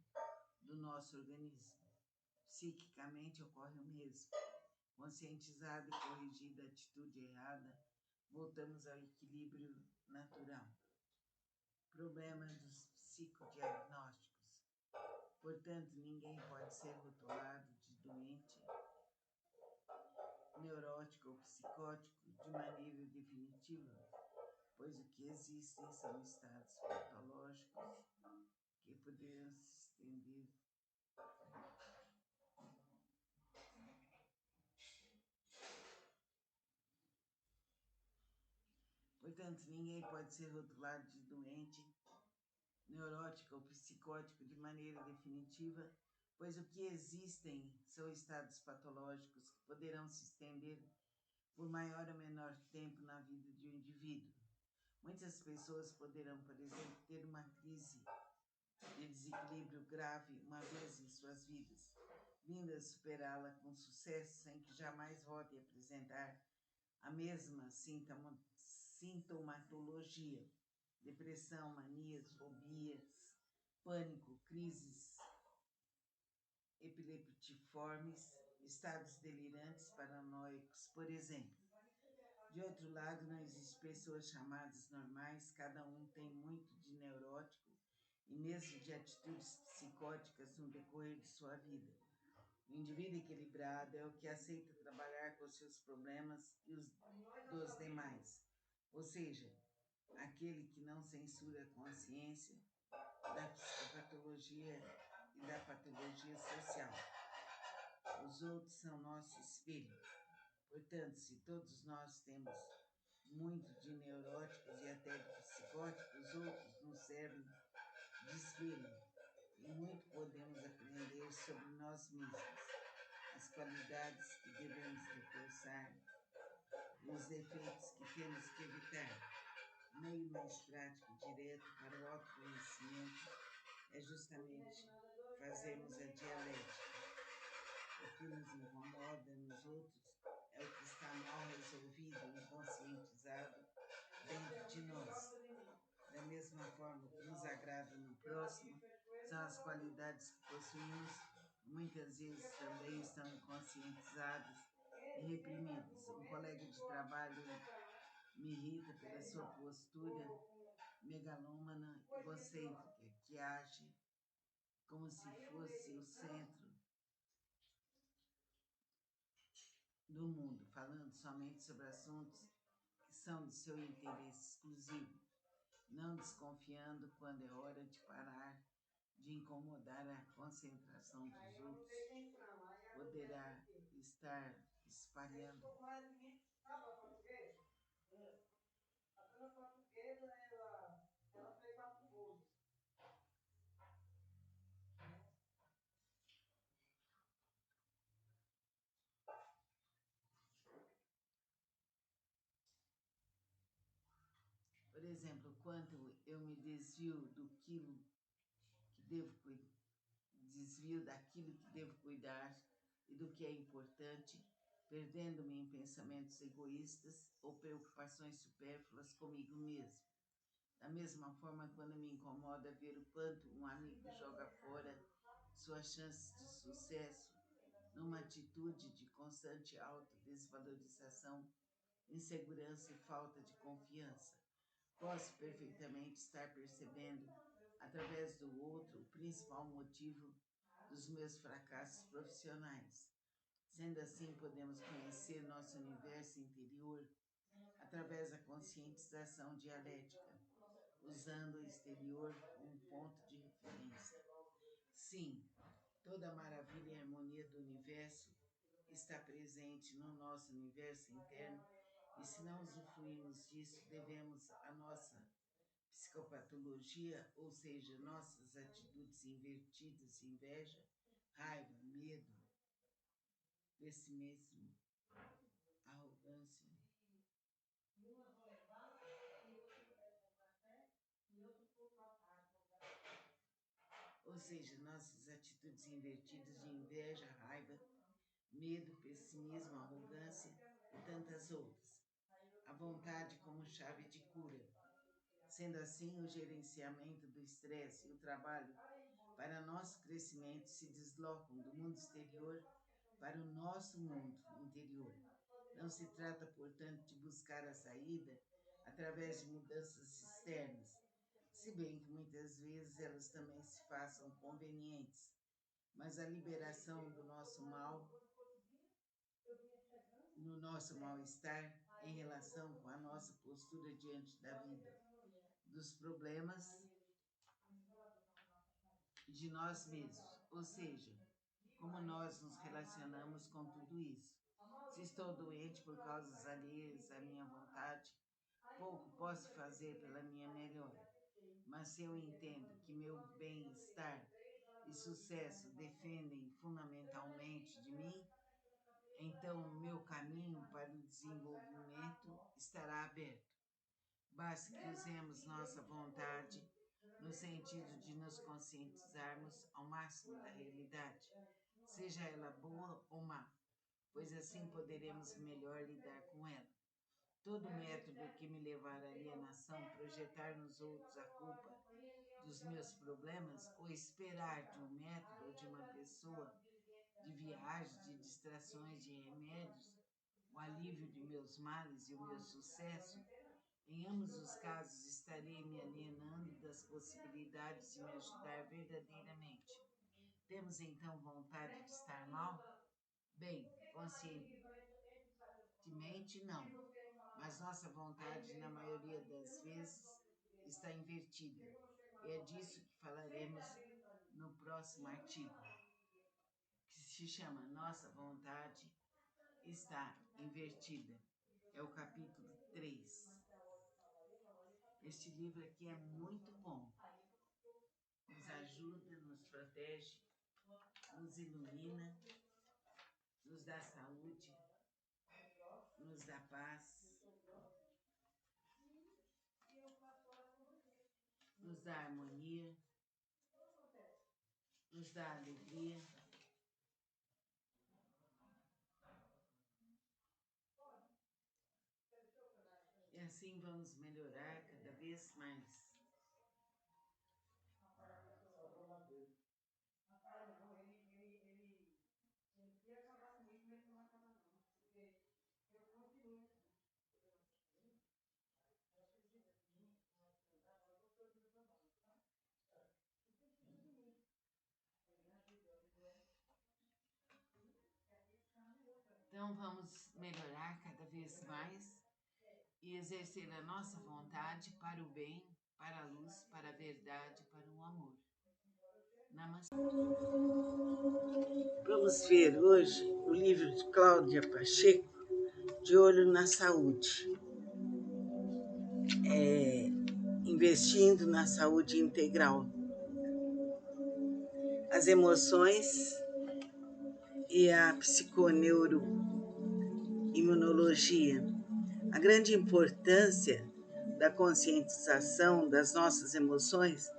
do nosso organismo. Psiquicamente ocorre o mesmo. Conscientizada e corrigida a atitude errada, voltamos ao equilíbrio natural. Problema dos psicodiagnósticos. Portanto, ninguém pode ser rotulado de doente, neurótico ou psicótico de maneira definitiva, pois o que existem são estados patológicos que poderão se estender Portanto, ninguém pode ser rotulado de doente, neurótico ou psicótico de maneira definitiva, pois o que existem são estados patológicos que poderão se estender por maior ou menor tempo na vida de um indivíduo. Muitas pessoas poderão, por exemplo, ter uma crise de desequilíbrio grave uma vez em suas vidas, vindo a superá-la com sucesso sem que jamais volte a apresentar a mesma sintomatologia: depressão, manias, fobias, pânico, crises epileptiformes, estados delirantes, paranoicos, por exemplo. De outro lado, não existem pessoas chamadas normais, cada um tem muito de neurótico e mesmo de atitudes psicóticas no decorrer de sua vida. O indivíduo equilibrado é o que aceita trabalhar com seus problemas e os dos demais, ou seja, aquele que não censura a consciência da psicopatologia e da patologia social. Os outros são nosso espelho. Portanto, se todos nós temos muito de neuróticos e até de psicóticos, outros nos servem de espelho e muito podemos aprender sobre nós mesmos, as qualidades que devemos reforçar e os defeitos que temos que evitar. O meio mais prático e direto para o autoconhecimento é justamente fazermos a dialética. O que nos incomoda nos outros é o que está mal resolvido e conscientizado dentro de nós. Da mesma forma, o que nos agrada no próximo são as qualidades que possuímos, que muitas vezes também estão inconscientizadas e reprimidas. Um colega de trabalho me irrita pela sua postura megalômana, egocêntrica, que age como se fosse o centro do mundo, falando somente sobre assuntos que são de seu interesse exclusivo, não desconfiando quando é hora de parar de incomodar a concentração dos outros, poderá estar espalhando. A dona portuguesa, ela fez lá pro bolso. Por exemplo, quando eu me desvio desvio daquilo que devo cuidar e do que é importante, perdendo-me em pensamentos egoístas ou preocupações supérfluas comigo mesmo. Da mesma forma, quando me incomoda ver o quanto um amigo joga fora suas chances de sucesso numa atitude de constante autodesvalorização, insegurança e falta de confiança. Posso perfeitamente estar percebendo, através do outro, o principal motivo dos meus fracassos profissionais. Sendo assim, podemos conhecer nosso universo interior através da conscientização dialética, usando o exterior como ponto de referência. Sim, toda a maravilha e harmonia do universo está presente no nosso universo interno e se não usufruímos disso, devemos a nossa psicopatologia, ou seja, nossas atitudes invertidas, inveja, raiva, medo, pessimismo, arrogância. Ou seja, nossas atitudes invertidas de inveja, raiva, medo, pessimismo, arrogância e tantas outras. A vontade como chave de cura. Sendo assim, o gerenciamento do estresse e o trabalho para nosso crescimento se deslocam do mundo exterior para o nosso mundo interior. Não se trata, portanto, de buscar a saída através de mudanças externas, se bem que muitas vezes elas também se façam convenientes, mas a liberação do nosso mal, no nosso mal-estar em relação com a nossa postura diante da vida, dos problemas de nós mesmos, ou seja, como nós nos relacionamos com tudo isso. Se estou doente por causas alheias à minha vontade, pouco posso fazer pela minha melhora. Mas se eu entendo que meu bem-estar e sucesso dependem fundamentalmente de mim, então o meu caminho para o desenvolvimento estará aberto. Basta que usemos nossa vontade no sentido de nos conscientizarmos ao máximo da realidade, seja ela boa ou má, pois assim poderemos melhor lidar com ela. Todo método que me levar à alienação, projetar nos outros a culpa dos meus problemas ou esperar de um método ou de uma pessoa, de viagens, de distrações, de remédios, o alívio de meus males e o meu sucesso, em ambos os casos estarei me alienando das possibilidades de me ajudar verdadeiramente. Temos então vontade de estar mal? Bem, conscientemente não, Mas nossa vontade, na maioria das vezes, está invertida. É disso que falaremos no próximo artigo, que se chama Nossa Vontade está invertida. É o capítulo 3. Este livro aqui é muito bom. Nos ajuda, nos protege, nos ilumina, nos dá saúde, nos dá paz, nos dá harmonia, nos dá alegria. E assim vamos melhorar cada vez mais. Então vamos melhorar cada vez mais e exercer a nossa vontade para o bem, para a luz, para a verdade, para o amor. Namastê. Vamos ver hoje o livro de Cláudia Pacheco, De Olho na Saúde. Investindo na saúde integral. As emoções e a psiconeuroimunologia. A grande importância da conscientização das nossas emoções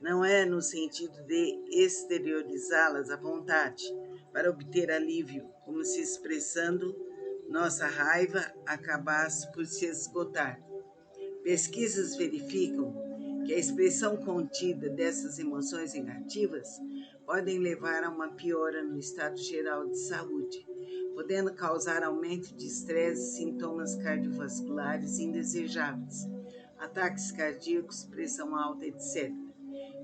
não é no sentido de exteriorizá-las à vontade, para obter alívio, como se expressando nossa raiva acabasse por se esgotar. Pesquisas verificam que a expressão contida dessas emoções negativas podem levar a uma piora no estado geral de saúde, podendo causar aumento de estresse, sintomas cardiovasculares indesejáveis, ataques cardíacos, pressão alta, etc.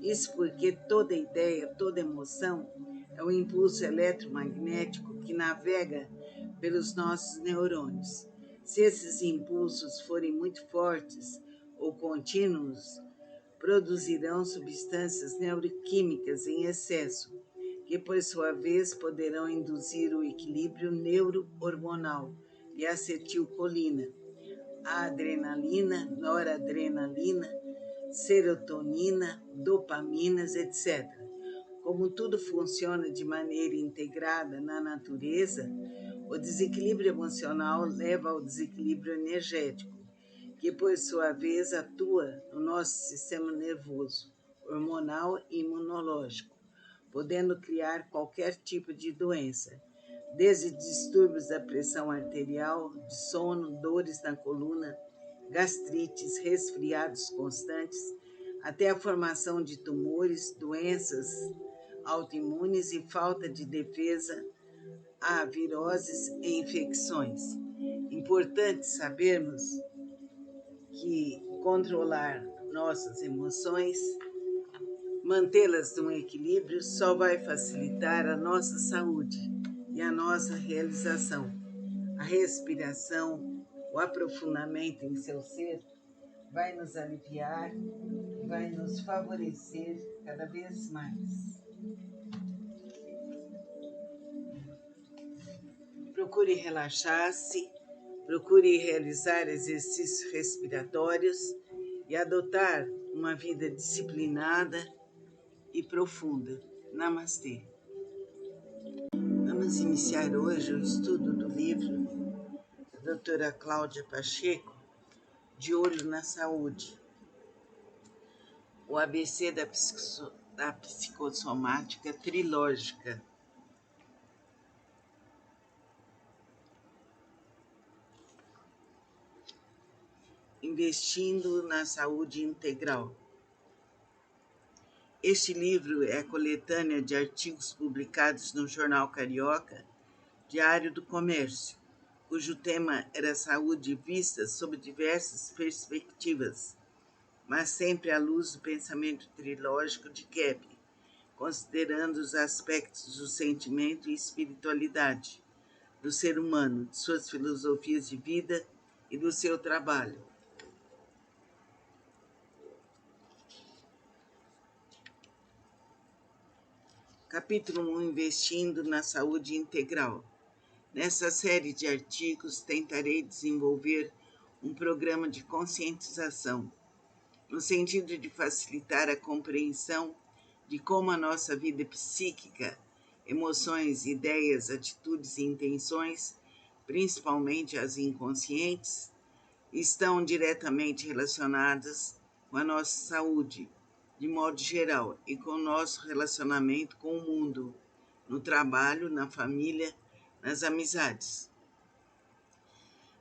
Isso porque toda ideia, toda emoção é um impulso eletromagnético que navega pelos nossos neurônios. Se esses impulsos forem muito fortes ou contínuos, produzirão substâncias neuroquímicas em excesso, que por sua vez poderão induzir o equilíbrio neurohormonal e a acetilcolina, a adrenalina, noradrenalina, serotonina, dopaminas, etc. Como tudo funciona de maneira integrada na natureza, o desequilíbrio emocional leva ao desequilíbrio energético, que por sua vez atua no nosso sistema nervoso, hormonal e imunológico, podendo criar qualquer tipo de doença, desde distúrbios da pressão arterial, de sono, dores na coluna, gastrites, resfriados constantes, até a formação de tumores, doenças autoimunes e falta de defesa a viroses e infecções. Importante sabermos que controlar nossas emoções, mantê-las num equilíbrio, só vai facilitar a nossa saúde e a nossa realização. A respiração, o aprofundamento em seu ser vai nos aliviar e vai nos favorecer cada vez mais. Procure relaxar-se, procure realizar exercícios respiratórios e adotar uma vida disciplinada e profunda. Namastê. Vamos iniciar hoje o estudo do livro da doutora Cláudia Pacheco, De Olho na Saúde. O ABC da psicossomática trilógica. Investindo na saúde integral. Este livro é a coletânea de artigos publicados no Jornal Carioca, Diário do Comércio, cujo tema era saúde vista sob diversas perspectivas, mas sempre à luz do pensamento trilógico de Kepler, considerando os aspectos do sentimento e espiritualidade do ser humano, de suas filosofias de vida e do seu trabalho. Capítulo 1: Investindo na saúde integral. Nessa série de artigos, tentarei desenvolver um programa de conscientização, no sentido de facilitar a compreensão de como a nossa vida psíquica, emoções, ideias, atitudes e intenções, principalmente as inconscientes, estão diretamente relacionadas com a nossa saúde, de modo geral, e com o nosso relacionamento com o mundo, no trabalho, na família, nas amizades.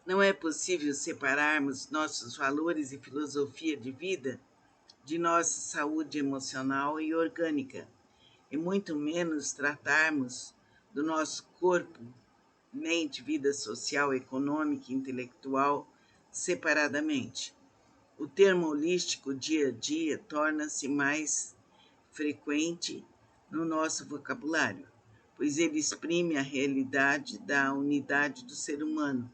Não é possível separarmos nossos valores e filosofia de vida de nossa saúde emocional e orgânica, e muito menos tratarmos do nosso corpo, mente, vida social, econômica e intelectual separadamente. O termo holístico dia a dia torna-se mais frequente no nosso vocabulário, pois ele exprime a realidade da unidade do ser humano,